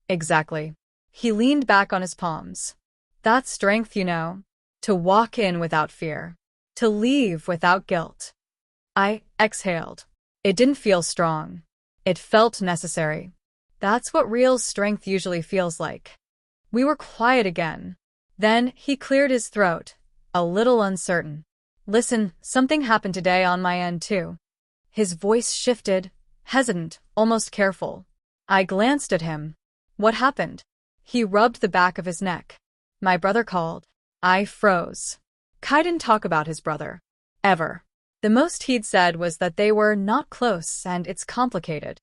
Exactly. He leaned back on his palms. That's strength, you know. To walk in without fear. To leave without guilt. I exhaled. It didn't feel strong. It felt necessary. That's what real strength usually feels like. We were quiet again. Then he cleared his throat, a little uncertain. Listen, something happened today on my end too. His voice shifted, hesitant, almost careful. I glanced at him. What happened? He rubbed the back of his neck. My brother called. I froze. Kai didn't talk about his brother. Ever. The most he'd said was that they were not close and it's complicated.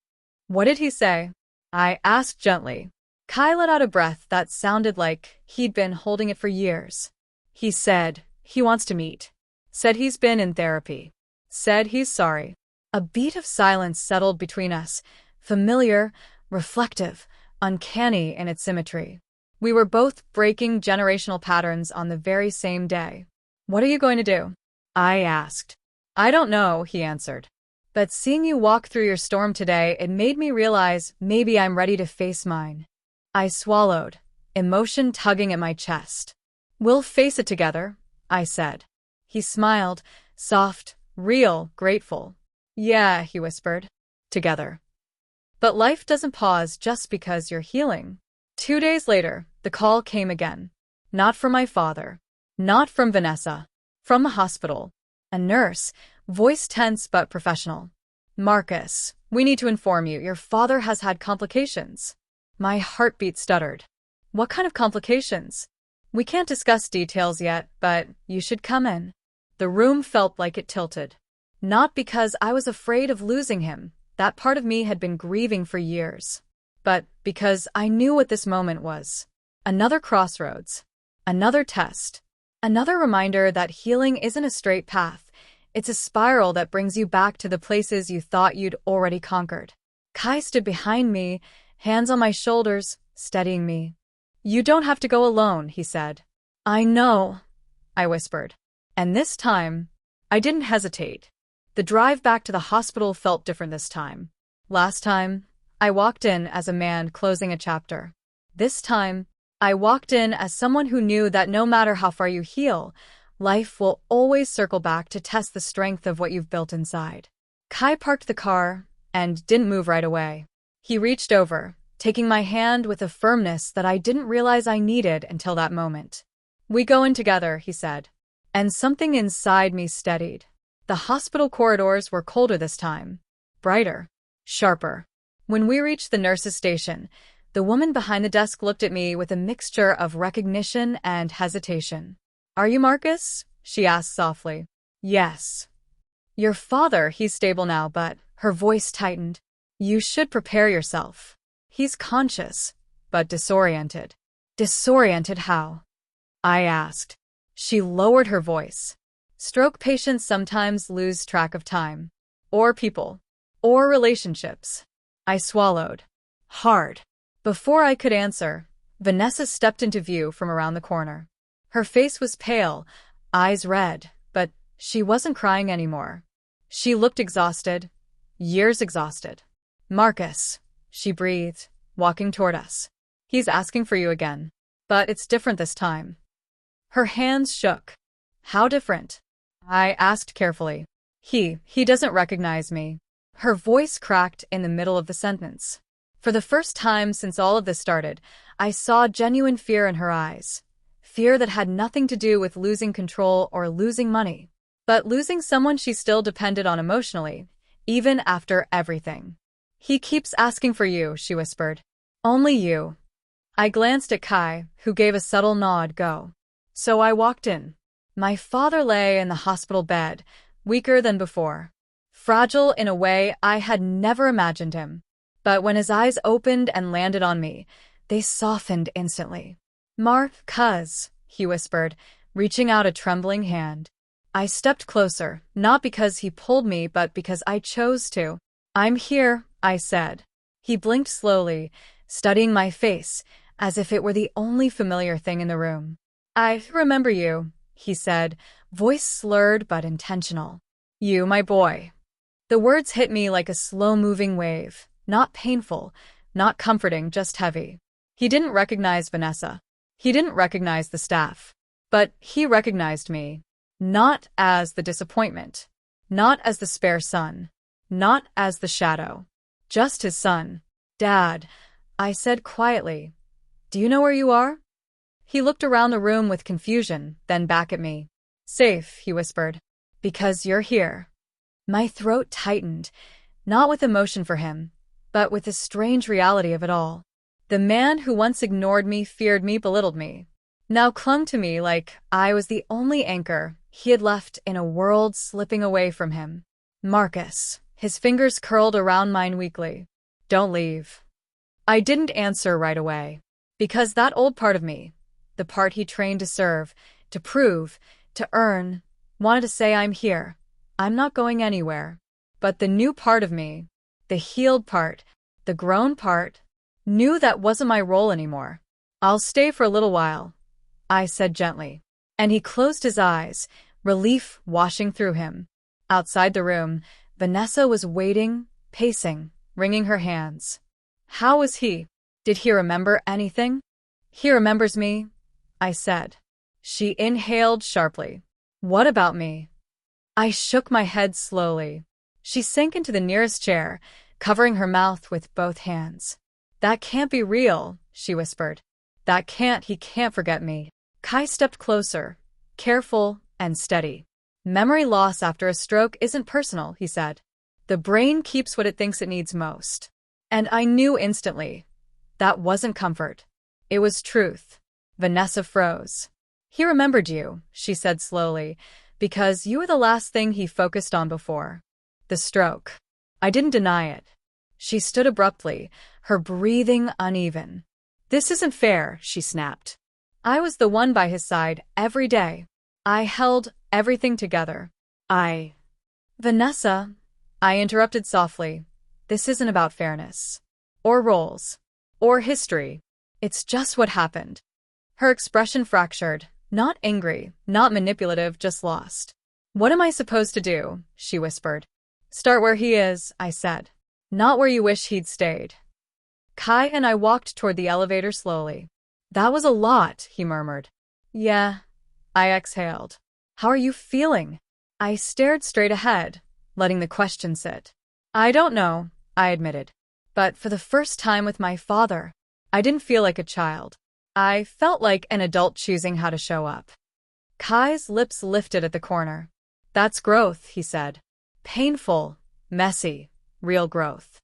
What did he say? I asked gently. Kai let out a breath that sounded like he'd been holding it for years. He said he wants to meet. Said he's been in therapy. Said he's sorry. A beat of silence settled between us, familiar, reflective, uncanny in its symmetry. We were both breaking generational patterns on the very same day. What are you going to do? I asked. I don't know, he answered. But seeing you walk through your storm today, it made me realize maybe I'm ready to face mine. I swallowed, emotion tugging at my chest. We'll face it together, I said. He smiled, soft, real, grateful. Yeah, he whispered. Together. But life doesn't pause just because you're healing. 2 days later, the call came again. Not from my father. Not from Vanessa. From the hospital. A nurse, voice tense but professional. Marcus, we need to inform you, your father has had complications. My heartbeat stuttered. What kind of complications? We can't discuss details yet, but you should come in. The room felt like it tilted. Not because I was afraid of losing him. That part of me had been grieving for years. But because I knew what this moment was. Another crossroads. Another test. Another reminder that healing isn't a straight path. It's a spiral that brings you back to the places you thought you'd already conquered. Kai stood behind me, hands on my shoulders, steadying me. You don't have to go alone, he said. I know, I whispered. And this time, I didn't hesitate. The drive back to the hospital felt different this time. Last time, I walked in as a man closing a chapter. This time, I walked in as someone who knew that no matter how far you heal, life will always circle back to test the strength of what you've built inside. Kai parked the car and didn't move right away. He reached over, taking my hand with a firmness that I didn't realize I needed until that moment. We go in together, he said. And something inside me steadied. The hospital corridors were colder this time. Brighter. Sharper. When we reached the nurse's station, the woman behind the desk looked at me with a mixture of recognition and hesitation. Are you Marcus? She asked softly. Yes. Your father, he's stable now, but her voice tightened. You should prepare yourself. He's conscious, but disoriented. Disoriented how? I asked. She lowered her voice. Stroke patients sometimes lose track of time. Or people. Or relationships. I swallowed. Hard. Before I could answer, Vanessa stepped into view from around the corner. Her face was pale, eyes red, but she wasn't crying anymore. She looked exhausted, years exhausted. Marcus, she breathed, walking toward us. He's asking for you again. But it's different this time. Her hands shook. How different? I asked carefully. He doesn't recognize me. Her voice cracked in the middle of the sentence. For the first time since all of this started, I saw genuine fear in her eyes. Fear that had nothing to do with losing control or losing money, but losing someone she still depended on emotionally, even after everything. He keeps asking for you, she whispered. Only you. I glanced at Kai, who gave a subtle nod, go. So I walked in. My father lay in the hospital bed, weaker than before. Fragile in a way I had never imagined him. But when his eyes opened and landed on me, they softened instantly. Cuz, he whispered, reaching out a trembling hand. I stepped closer, not because he pulled me, but because I chose to. I'm here, I said. He blinked slowly, studying my face, as if it were the only familiar thing in the room. I remember you, he said, voice slurred but intentional. You, my boy. The words hit me like a slow-moving wave, not painful, not comforting, just heavy. He didn't recognize Vanessa. He didn't recognize the staff. But he recognized me. Not as the disappointment. Not as the spare son. Not as the shadow. Just his son. Dad, I said quietly. Do you know where you are? He looked around the room with confusion, then back at me. Safe, he whispered. Because you're here. My throat tightened, not with emotion for him, but with the strange reality of it all. The man who once ignored me, feared me, belittled me, now clung to me like I was the only anchor he had left in a world slipping away from him. Marcus, his fingers curled around mine weakly. Don't leave. I didn't answer right away, because that old part of me, the part he trained to serve, to prove, to earn, wanted to say I'm here. I'm not going anywhere. But the new part of me, the healed part, the grown part, knew that wasn't my role anymore. I'll stay for a little while, I said gently. And he closed his eyes, relief washing through him. Outside the room, Vanessa was waiting, pacing, wringing her hands. How was he? Did he remember anything? He remembers me, I said. She inhaled sharply. What about me? I shook my head slowly. She sank into the nearest chair, covering her mouth with both hands. That can't be real, she whispered. He can't forget me. Kai stepped closer, careful and steady. Memory loss after a stroke isn't personal, he said. The brain keeps what it thinks it needs most. And I knew instantly. That wasn't comfort. It was truth. Vanessa froze. He remembered you, she said slowly, because you were the last thing he focused on before. The stroke. I didn't deny it. She stood abruptly, her breathing uneven. This isn't fair, she snapped. I was the one by his side every day. I held everything together. Vanessa, I interrupted softly. This isn't about fairness. Or roles. Or history. It's just what happened. Her expression fractured. Not angry, not manipulative, just lost. What am I supposed to do? She whispered. Start where he is, I said. Not where you wish he'd stayed. Kai and I walked toward the elevator slowly. That was a lot, he murmured. Yeah, I exhaled. How are you feeling? I stared straight ahead, letting the question sit. I don't know, I admitted. But for the first time with my father, I didn't feel like a child. I felt like an adult choosing how to show up. Kai's lips lifted at the corner. That's growth, he said. Painful, messy, real growth.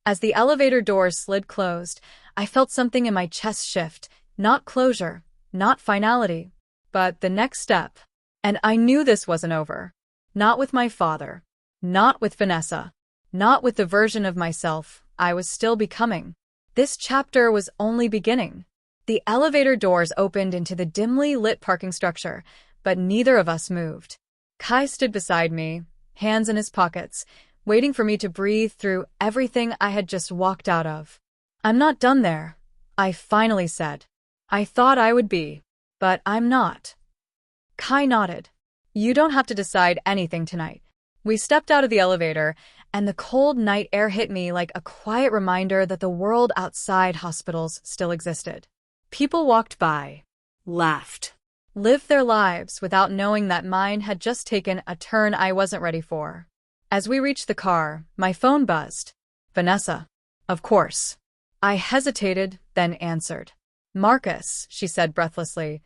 As the elevator doors slid closed, I felt something in my chest shift, not closure, not finality, but the next step. And I knew this wasn't over. Not with my father. Not with Vanessa. Not with the version of myself I was still becoming. This chapter was only beginning. The elevator doors opened into the dimly lit parking structure, but neither of us moved. Kai stood beside me, hands in his pockets, waiting for me to breathe through everything I had just walked out of. I'm not done there, I finally said. I thought I would be, but I'm not. Kai nodded. You don't have to decide anything tonight. We stepped out of the elevator, and the cold night air hit me like a quiet reminder that the world outside hospitals still existed. People walked by, laughed, lived their lives without knowing that mine had just taken a turn I wasn't ready for. As we reached the car, my phone buzzed. Vanessa. Of course. I hesitated, then answered. Marcus, she said breathlessly.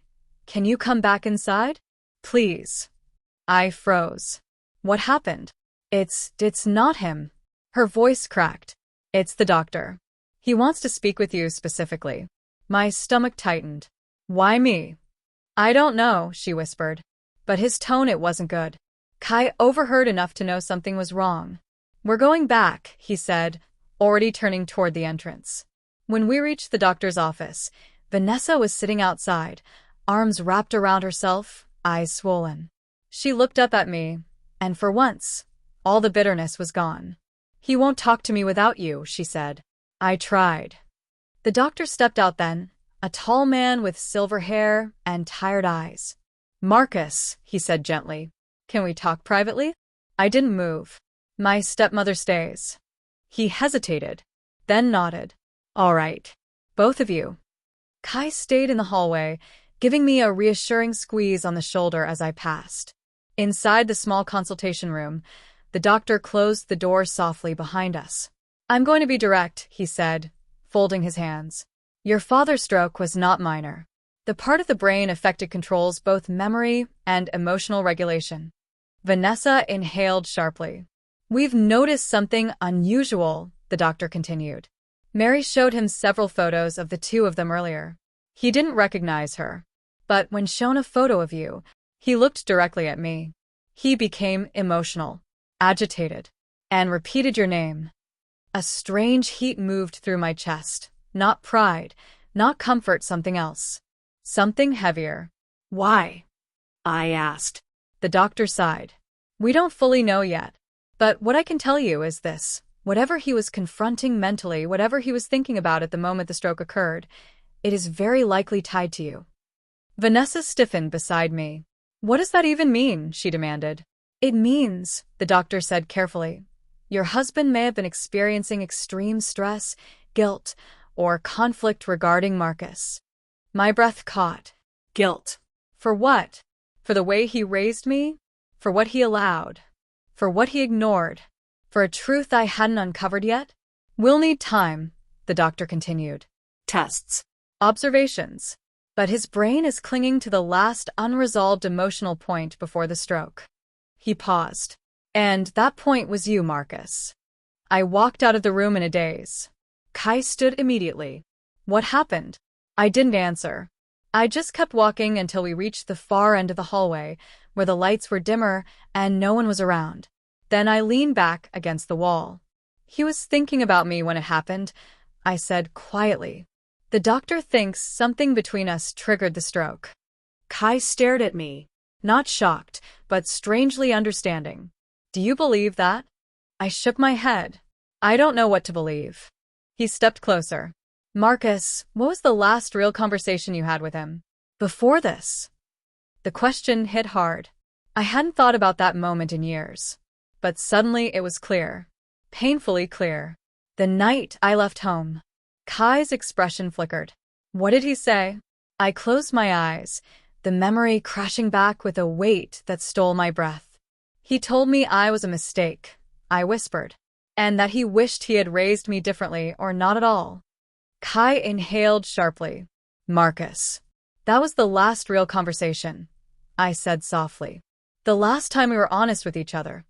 Can you come back inside? Please. I froze. What happened? It's not him. Her voice cracked. It's the doctor. He wants to speak with you specifically. My stomach tightened. Why me? I don't know, she whispered. But his tone, it wasn't good. Kai overheard enough to know something was wrong. We're going back, he said, already turning toward the entrance. When we reached the doctor's office, Vanessa was sitting outside, arms wrapped around herself, eyes swollen. She looked up at me, and for once, all the bitterness was gone. He won't talk to me without you, she said. I tried. The doctor stepped out then, a tall man with silver hair and tired eyes. Marcus, he said gently, can we talk privately? I didn't move. My stepmother stays. He hesitated, then nodded. All right. Both of you. Kai stayed in the hallway, giving me a reassuring squeeze on the shoulder as I passed. Inside the small consultation room, the doctor closed the door softly behind us. I'm going to be direct, he said, folding his hands. Your father's stroke was not minor. The part of the brain affected controls both memory and emotional regulation. Vanessa inhaled sharply. We've noticed something unusual, the doctor continued. Mary showed him several photos of the two of them earlier. He didn't recognize her. But when shown a photo of you, he looked directly at me. He became emotional, agitated, and repeated your name. A strange heat moved through my chest. Not pride, not comfort, something else. Something heavier. Why? I asked. The doctor sighed. We don't fully know yet. But what I can tell you is this. Whatever he was confronting mentally, whatever he was thinking about at the moment the stroke occurred, it is very likely tied to you. Vanessa stiffened beside me. What does that even mean? She demanded. It means, the doctor said carefully, your husband may have been experiencing extreme stress, guilt, or conflict regarding Marcus. My breath caught. Guilt. For what? For the way he raised me? For what he allowed? For what he ignored? For a truth I hadn't uncovered yet? We'll need time, the doctor continued. Tests. Observations. But his brain is clinging to the last unresolved emotional point before the stroke. He paused. And that point was you, Marcus. I walked out of the room in a daze. Kai stood immediately. What happened? I didn't answer. I just kept walking until we reached the far end of the hallway, where the lights were dimmer and no one was around. Then I leaned back against the wall. He was thinking about me when it happened, I said quietly. The doctor thinks something between us triggered the stroke. Kai stared at me, Not shocked, but strangely understanding. Do you believe that? I shook my head. I don't know what to believe. He stepped closer. Marcus, what was the last real conversation you had with him? Before this? The question hit hard. I hadn't thought about that moment in years. But suddenly it was clear. Painfully clear. The night I left home. Kai's expression flickered. What did he say? I closed my eyes, the memory crashing back with a weight that stole my breath. He told me I was a mistake, I whispered, and that he wished he had raised me differently or not at all. Kai inhaled sharply. Marcus. That was the last real conversation, I said softly. The last time we were honest with each other.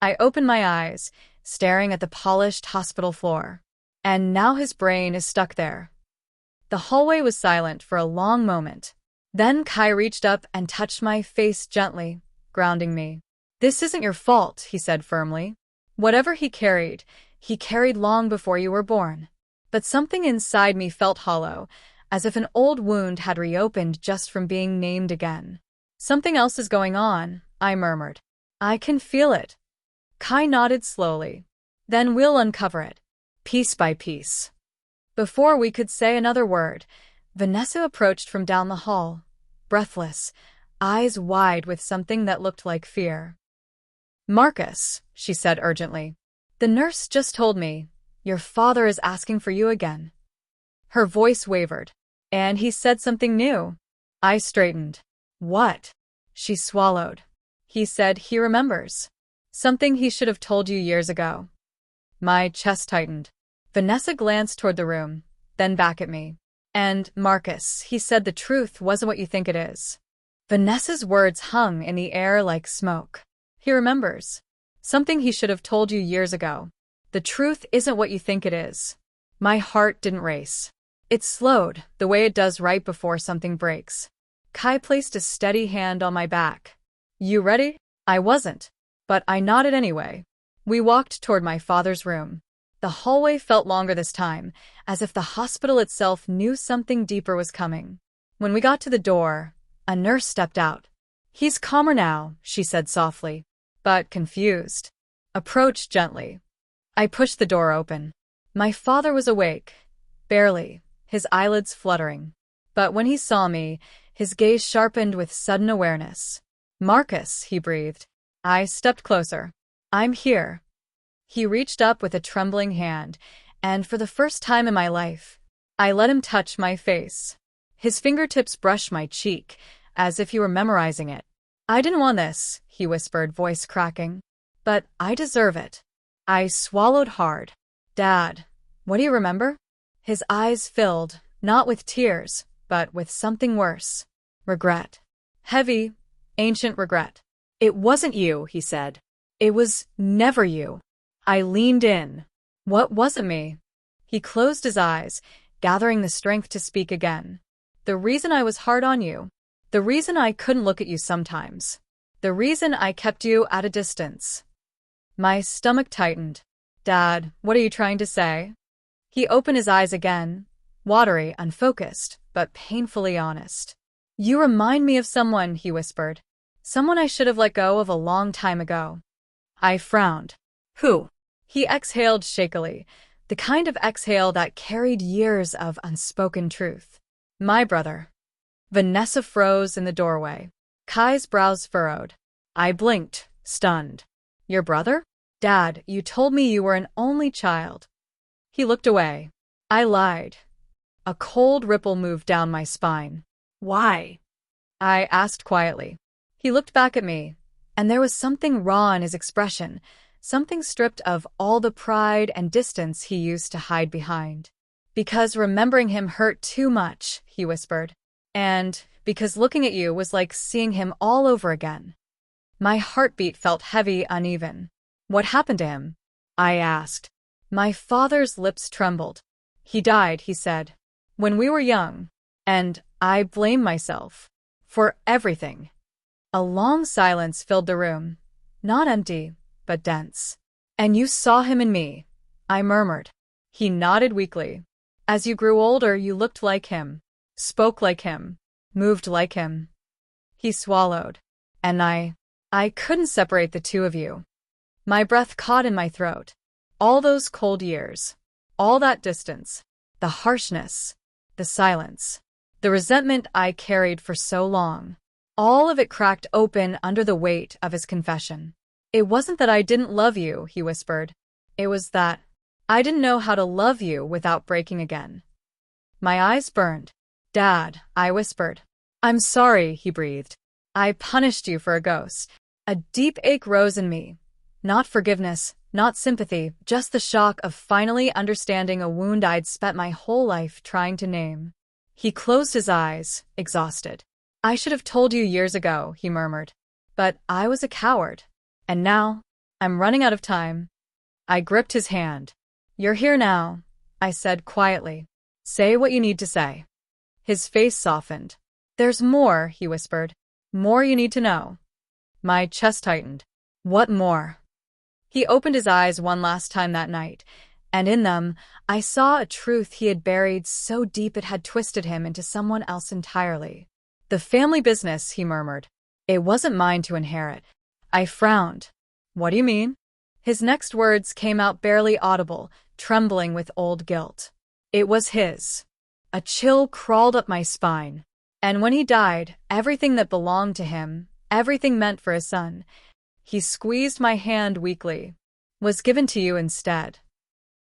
I opened my eyes, staring at the polished hospital floor. And now his brain is stuck there. The hallway was silent for a long moment. Then Kai reached up and touched my face gently, grounding me. This isn't your fault, he said firmly. Whatever he carried long before you were born. But something inside me felt hollow, as if an old wound had reopened just from being named again. Something else is going on, I murmured. I can feel it. Kai nodded slowly. Then we'll uncover it. Piece by piece. Before we could say another word, Vanessa approached from down the hall, breathless, eyes wide with something that looked like fear. Marcus, she said urgently, the nurse just told me, your father is asking for you again. Her voice wavered, and he said something new. I straightened. What? She swallowed. He said he remembers. Something he should have told you years ago. My chest tightened. Vanessa glanced toward the room, then back at me. And, Marcus, he said the truth wasn't what you think it is. Vanessa's words hung in the air like smoke. He remembers. Something he should have told you years ago. The truth isn't what you think it is. My heart didn't race. It slowed, the way it does right before something breaks. Kai placed a steady hand on my back. You ready? I wasn't. But I nodded anyway. We walked toward my father's room. The hallway felt longer this time, as if the hospital itself knew something deeper was coming. When we got to the door, a nurse stepped out. He's calmer now, she said softly, but confused. Approach gently. I pushed the door open. My father was awake, barely, his eyelids fluttering. But when he saw me, his gaze sharpened with sudden awareness. Marcus, he breathed. I stepped closer. I'm here. He reached up with a trembling hand, and for the first time in my life, I let him touch my face. His fingertips brushed my cheek, as if he were memorizing it. I didn't want this, he whispered, voice cracking. But I deserve it. I swallowed hard. Dad, what do you remember? His eyes filled, not with tears, but with something worse. Regret. Heavy, ancient regret. It wasn't you, he said. It was never you. I leaned in. What wasn't me? He closed his eyes, gathering the strength to speak again. The reason I was hard on you. The reason I couldn't look at you sometimes. The reason I kept you at a distance. My stomach tightened. Dad, what are you trying to say? He opened his eyes again, watery, unfocused, but painfully honest. You remind me of someone, he whispered. Someone I should have let go of a long time ago. I frowned. Who? He exhaled shakily, the kind of exhale that carried years of unspoken truth. My brother. Vanessa froze in the doorway. Kai's brows furrowed. I blinked, stunned. Your brother? Dad, you told me you were an only child. He looked away. I lied. A cold ripple moved down my spine. Why? I asked quietly. He looked back at me, and there was something raw in his expression, something stripped of all the pride and distance he used to hide behind. Because remembering him hurt too much, he whispered. And because looking at you was like seeing him all over again. My heartbeat felt heavy, uneven. What happened to him? I asked. My father's lips trembled. He died, he said, when we were young, and I blame myself for everything. A long silence filled the room, not empty, but dense. And you saw him in me, I murmured. He nodded weakly. As you grew older, you looked like him, spoke like him, moved like him. He swallowed, and I couldn't separate the two of you. My breath caught in my throat. All those cold years, all that distance, the harshness, the silence, the resentment I carried for so long, all of it cracked open under the weight of his confession. It wasn't that I didn't love you, he whispered. It was that I didn't know how to love you without breaking again. My eyes burned. Dad, I whispered. I'm sorry, he breathed. I punished you for a ghost. A deep ache rose in me. Not forgiveness, not sympathy, just the shock of finally understanding a wound I'd spent my whole life trying to name. He closed his eyes, exhausted. I should have told you years ago, he murmured. But I was a coward. And now, I'm running out of time. I gripped his hand. You're here now, I said quietly. Say what you need to say. His face softened. There's more, he whispered. More you need to know. My chest tightened. What more? He opened his eyes one last time that night, and in them, I saw a truth he had buried so deep it had twisted him into someone else entirely. The family business, he murmured. It wasn't mine to inherit. I frowned. What do you mean? His next words came out barely audible, trembling with old guilt. It was his. A chill crawled up my spine. And when he died, everything that belonged to him, everything meant for his son, he squeezed my hand weakly, was given to you instead.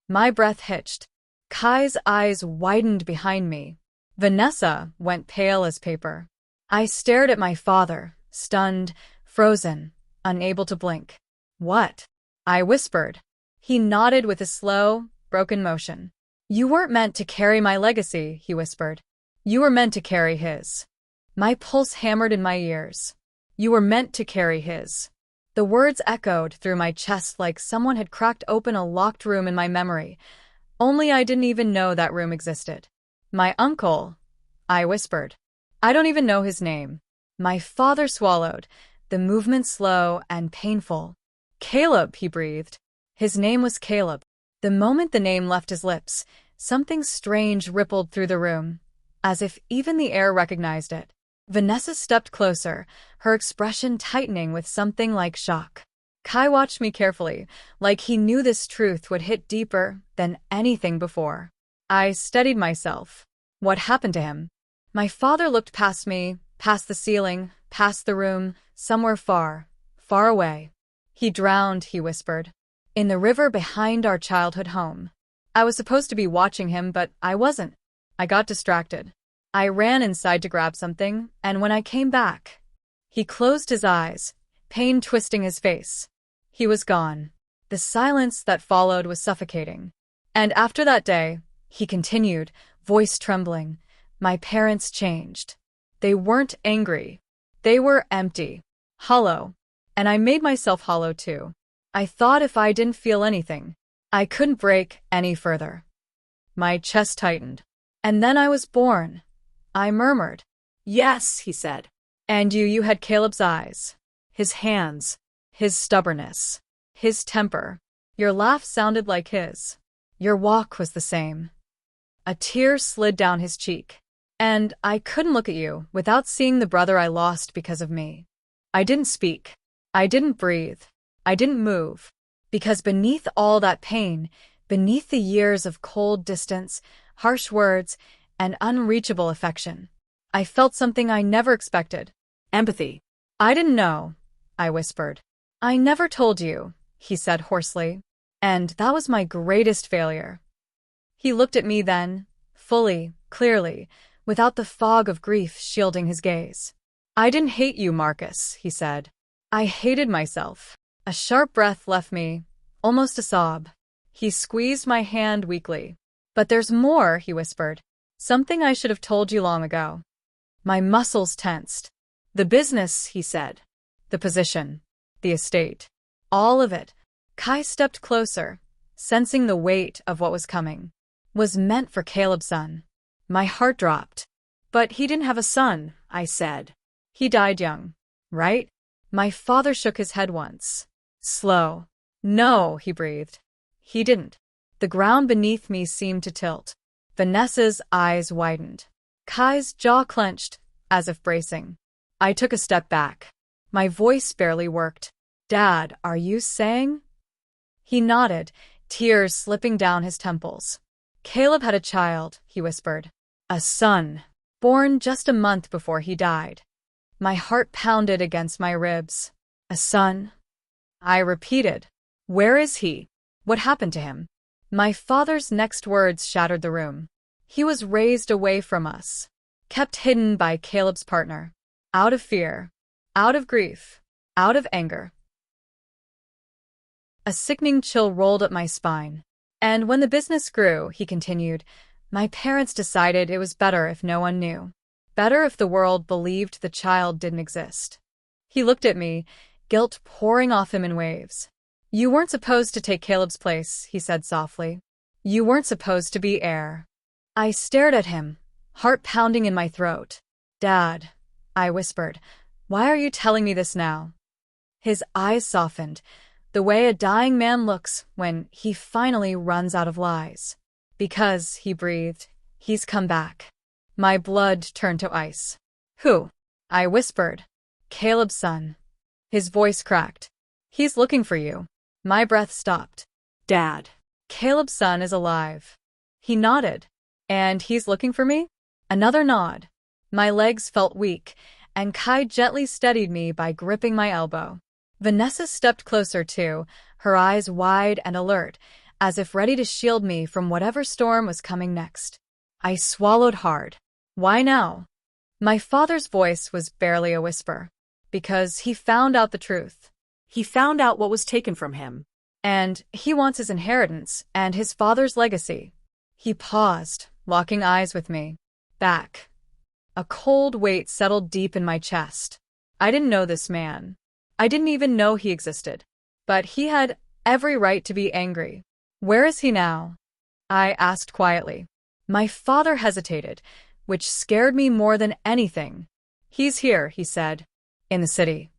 My breath hitched. Kai's eyes widened behind me. Vanessa went pale as paper. I stared at my father, stunned, frozen, unable to blink. What? I whispered. He nodded with a slow, broken motion. You weren't meant to carry my legacy, he whispered. You were meant to carry his. My pulse hammered in my ears. You were meant to carry his. The words echoed through my chest like someone had cracked open a locked room in my memory, only I didn't even know that room existed. My uncle, I whispered. I don't even know his name. My father swallowed, the movement slow and painful. Caleb, he breathed. His name was Caleb. The moment the name left his lips, something strange rippled through the room, as if even the air recognized it. Vanessa stepped closer, her expression tightening with something like shock. Kai watched me carefully, like he knew this truth would hit deeper than anything before. I steadied myself. What happened to him? My father looked past me, past the ceiling, past the room, somewhere far, far away. He drowned, he whispered. In the river behind our childhood home. I was supposed to be watching him, but I wasn't. I got distracted. I ran inside to grab something, and when I came back, he closed his eyes, pain twisting his face. He was gone. The silence that followed was suffocating. And after that day, he continued, voice trembling, my parents changed. They weren't angry. They were empty, hollow. And I made myself hollow too. I thought if I didn't feel anything, I couldn't break any further. My chest tightened. And then I was born. I murmured. Yes, he said. And you had Caleb's eyes, his hands, his stubbornness, his temper. Your laugh sounded like his. Your walk was the same. A tear slid down his cheek. And I couldn't look at you without seeing the brother I lost because of me. I didn't speak. I didn't breathe. I didn't move. Because beneath all that pain, beneath the years of cold distance, harsh words, and unreachable affection, I felt something I never expected. Empathy. I didn't know, I whispered. I never told you, he said hoarsely. And that was my greatest failure. He looked at me then, fully, clearly, without the fog of grief shielding his gaze. I didn't hate you, Marcus, he said. I hated myself. A sharp breath left me, almost a sob. He squeezed my hand weakly. But there's more, he whispered. Something I should have told you long ago. My muscles tensed. The business, he said. The position. The estate. All of it. Kai stepped closer, sensing the weight of what was coming. Was meant for Caleb's son. My heart dropped. But he didn't have a son, I said. He died young, right? My father shook his head once. Slow. No, he breathed. He didn't. The ground beneath me seemed to tilt. Vanessa's eyes widened. Kai's jaw clenched, as if bracing. I took a step back. My voice barely worked. Dad, are you saying? He nodded, tears slipping down his temples. Caleb had a child, he whispered. A son, born just a month before he died. My heart pounded against my ribs. A son? I repeated. Where is he? What happened to him? My father's next words shattered the room. He was raised away from us, kept hidden by Caleb's partner, out of fear, out of grief, out of anger. A sickening chill rolled up my spine. And when the business grew, he continued, my parents decided it was better if no one knew. Better if the world believed the child didn't exist. He looked at me, guilt pouring off him in waves. You weren't supposed to take Caleb's place, he said softly. You weren't supposed to be heir. I stared at him, heart pounding in my throat. Dad, I whispered, why are you telling me this now? His eyes softened, the way a dying man looks when he finally runs out of lies. Because, he breathed, he's come back. My blood turned to ice. Who? I whispered. Caleb's son. His voice cracked. He's looking for you. My breath stopped. Dad. Caleb's son is alive. He nodded. And he's looking for me? Another nod. My legs felt weak, and Kai gently steadied me by gripping my elbow. Vanessa stepped closer too, her eyes wide and alert, as if ready to shield me from whatever storm was coming next. I swallowed hard. Why now? My father's voice was barely a whisper. Because he found out the truth. He found out what was taken from him. And he wants his inheritance and his father's legacy. He paused, locking eyes with me. Back. A cold weight settled deep in my chest. I didn't know this man. I didn't even know he existed. But he had every right to be angry. Where is he now? I asked quietly. My father hesitated, which scared me more than anything. He's here, he said. In the city.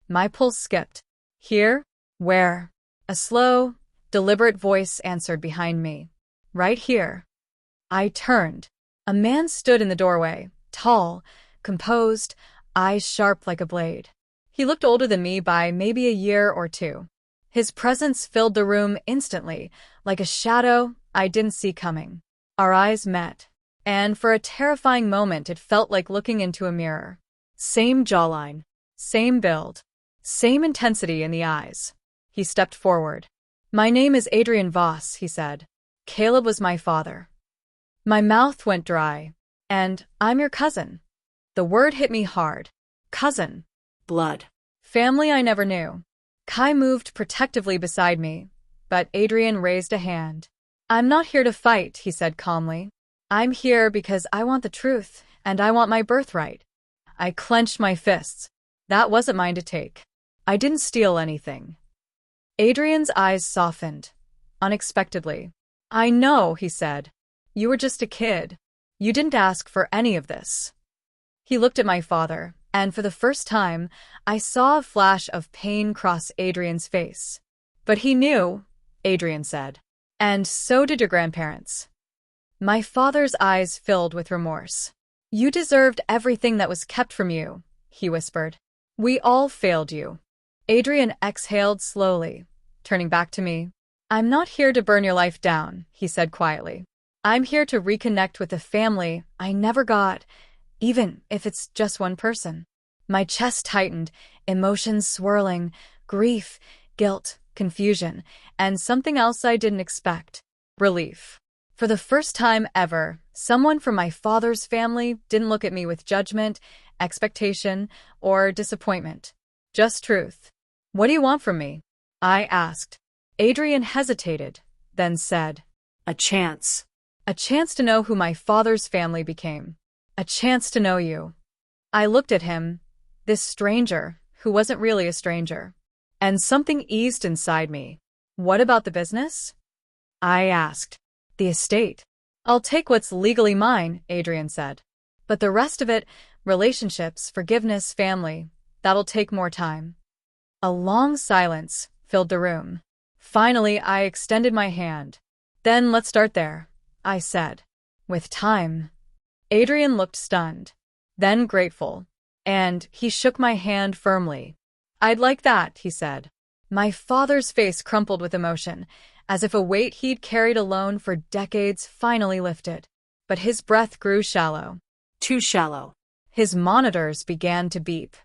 My pulse skipped. Here? Where? A slow, deliberate voice answered behind me. Right here. I turned. A man stood in the doorway, tall, composed, eyes sharp like a blade. He looked older than me by maybe a year or two. His presence filled the room instantly, like a shadow I didn't see coming. Our eyes met, and for a terrifying moment it felt like looking into a mirror. Same jawline, same build, same intensity in the eyes. He stepped forward. My name is Adrian Voss, he said. Caleb was my father. My mouth went dry. And I'm your cousin. The word hit me hard. Cousin. Blood. Family I never knew. Kai moved protectively beside me, but Adrian raised a hand. I'm not here to fight, he said calmly. I'm here because I want the truth, and I want my birthright. I clenched my fists. That wasn't mine to take. I didn't steal anything. Adrian's eyes softened, unexpectedly. I know, he said. You were just a kid. You didn't ask for any of this. He looked at my father, and for the first time, I saw a flash of pain cross Adrian's face. But he knew, Adrian said. And so did your grandparents. My father's eyes filled with remorse. You deserved everything that was kept from you, he whispered. We all failed you. Adrian exhaled slowly, turning back to me. I'm not here to burn your life down, he said quietly. I'm here to reconnect with a family I never got, even if it's just one person. My chest tightened, emotions swirling, grief, guilt, confusion, and something else I didn't expect. Relief. For the first time ever, someone from my father's family didn't look at me with judgment expectation, or disappointment. Just truth. What do you want from me? I asked. Adrian hesitated, then said, A chance. A chance to know who my father's family became. A chance to know you. I looked at him, this stranger, who wasn't really a stranger. And something eased inside me. What about the business? I asked. The estate. I'll take what's legally mine, Adrian said. But the rest of it, relationships, forgiveness, family, that'll take more time. A long silence filled the room. Finally, I extended my hand. Then let's start there, I said. With time. Adrian looked stunned, then grateful, and he shook my hand firmly. I'd like that, he said. My father's face crumpled with emotion, as if a weight he'd carried alone for decades finally lifted. But his breath grew shallow. Too shallow. His monitors began to beep.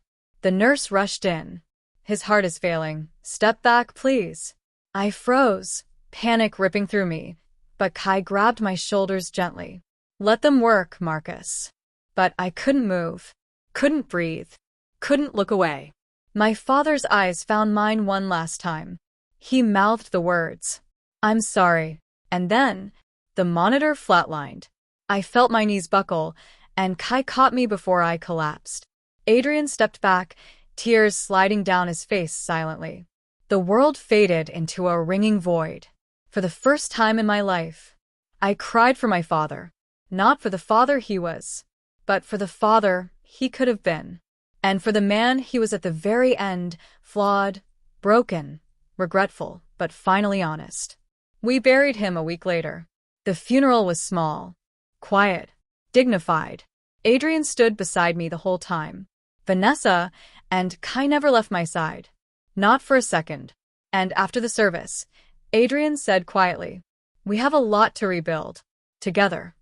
The nurse rushed in. His heart is failing. Step back, please. I froze, panic ripping through me, but Kai grabbed my shoulders gently. Let them work, Marcus. But I couldn't move, couldn't breathe, couldn't look away. My father's eyes found mine one last time. He mouthed the words, I'm sorry, and then the monitor flatlined. I felt my knees buckle, and Kai caught me before I collapsed. Adrian stepped back, tears sliding down his face silently. The world faded into a ringing void. For the first time in my life, I cried for my father, not for the father he was, but for the father he could have been, and for the man he was at the very end, flawed, broken, regretful, but finally honest. We buried him a week later. The funeral was small, quiet, dignified. Adrian stood beside me the whole time. Vanessa and Kai never left my side. Not for a second. And after the service, Adrian said quietly, We have a lot to rebuild. Together.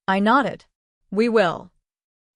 I nodded. We will.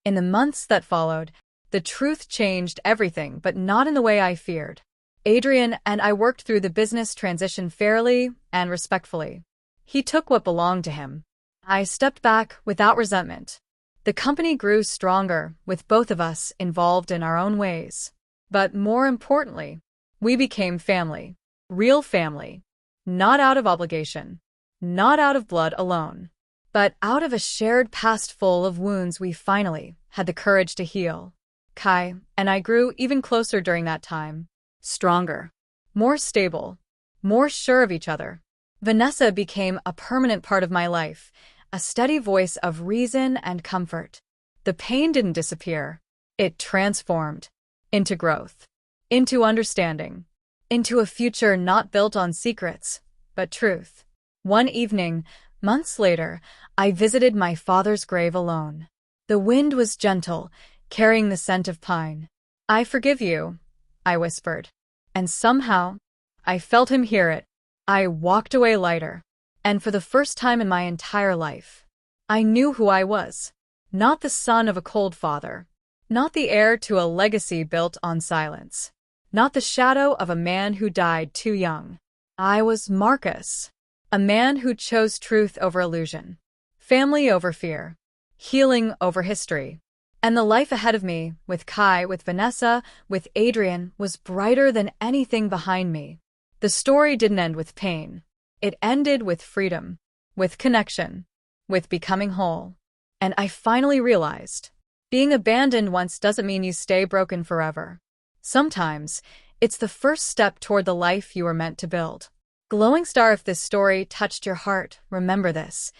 In the months that followed, the truth changed everything, but not in the way I feared. Adrian and I worked through the business transition fairly and respectfully. He took what belonged to him. I stepped back without resentment. The company grew stronger, with both of us involved in our own ways. But more importantly, we became family. Real family. Not out of obligation. Not out of blood alone. But out of a shared past full of wounds we finally had the courage to heal. Kai and I grew even closer during that time. Stronger. More stable. More sure of each other. Vanessa became a permanent part of my life, a steady voice of reason and comfort. The pain didn't disappear. It transformed. Into growth. Into understanding. Into a future not built on secrets, but truth. One evening, months later, I visited my father's grave alone. The wind was gentle, carrying the scent of pine. I forgive you, I whispered. And somehow, I felt him hear it. I walked away lighter. And for the first time in my entire life, I knew who I was. Not the son of a cold father. Not the heir to a legacy built on silence. Not the shadow of a man who died too young. I was Marcus. A man who chose truth over illusion. Family over fear. Healing over history. And the life ahead of me, with Kai, with Vanessa, with Adrian, was brighter than anything behind me. The story didn't end with pain. It ended with freedom, with connection, with becoming whole. And I finally realized, being abandoned once doesn't mean you stay broken forever. Sometimes, it's the first step toward the life you were meant to build. Glowing star, if this story touched your heart, remember this.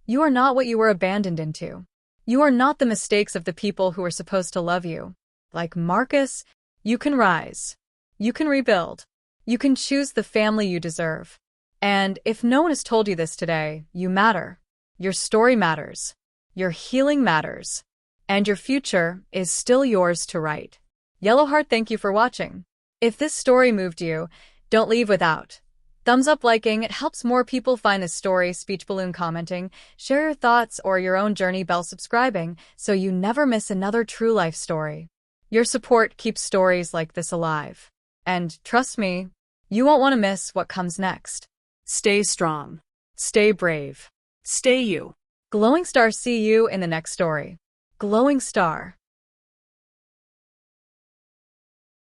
You are not what you were abandoned into. You are not the mistakes of the people who were supposed to love you. Like Marcus, you can rise. You can rebuild. You can choose the family you deserve. And if no one has told you this today, you matter. Your story matters. Your healing matters. And your future is still yours to write. Yellowheart, thank you for watching. If this story moved you, don't leave without thumbs up, liking. It helps more people find this story. Speech balloon commenting. Share your thoughts or your own journey. Bell subscribing so you never miss another true life story. Your support keeps stories like this alive. And trust me, you won't want to miss what comes next. Stay strong. Stay brave. Stay you. Glowing star, see you in the next story. Glowing star.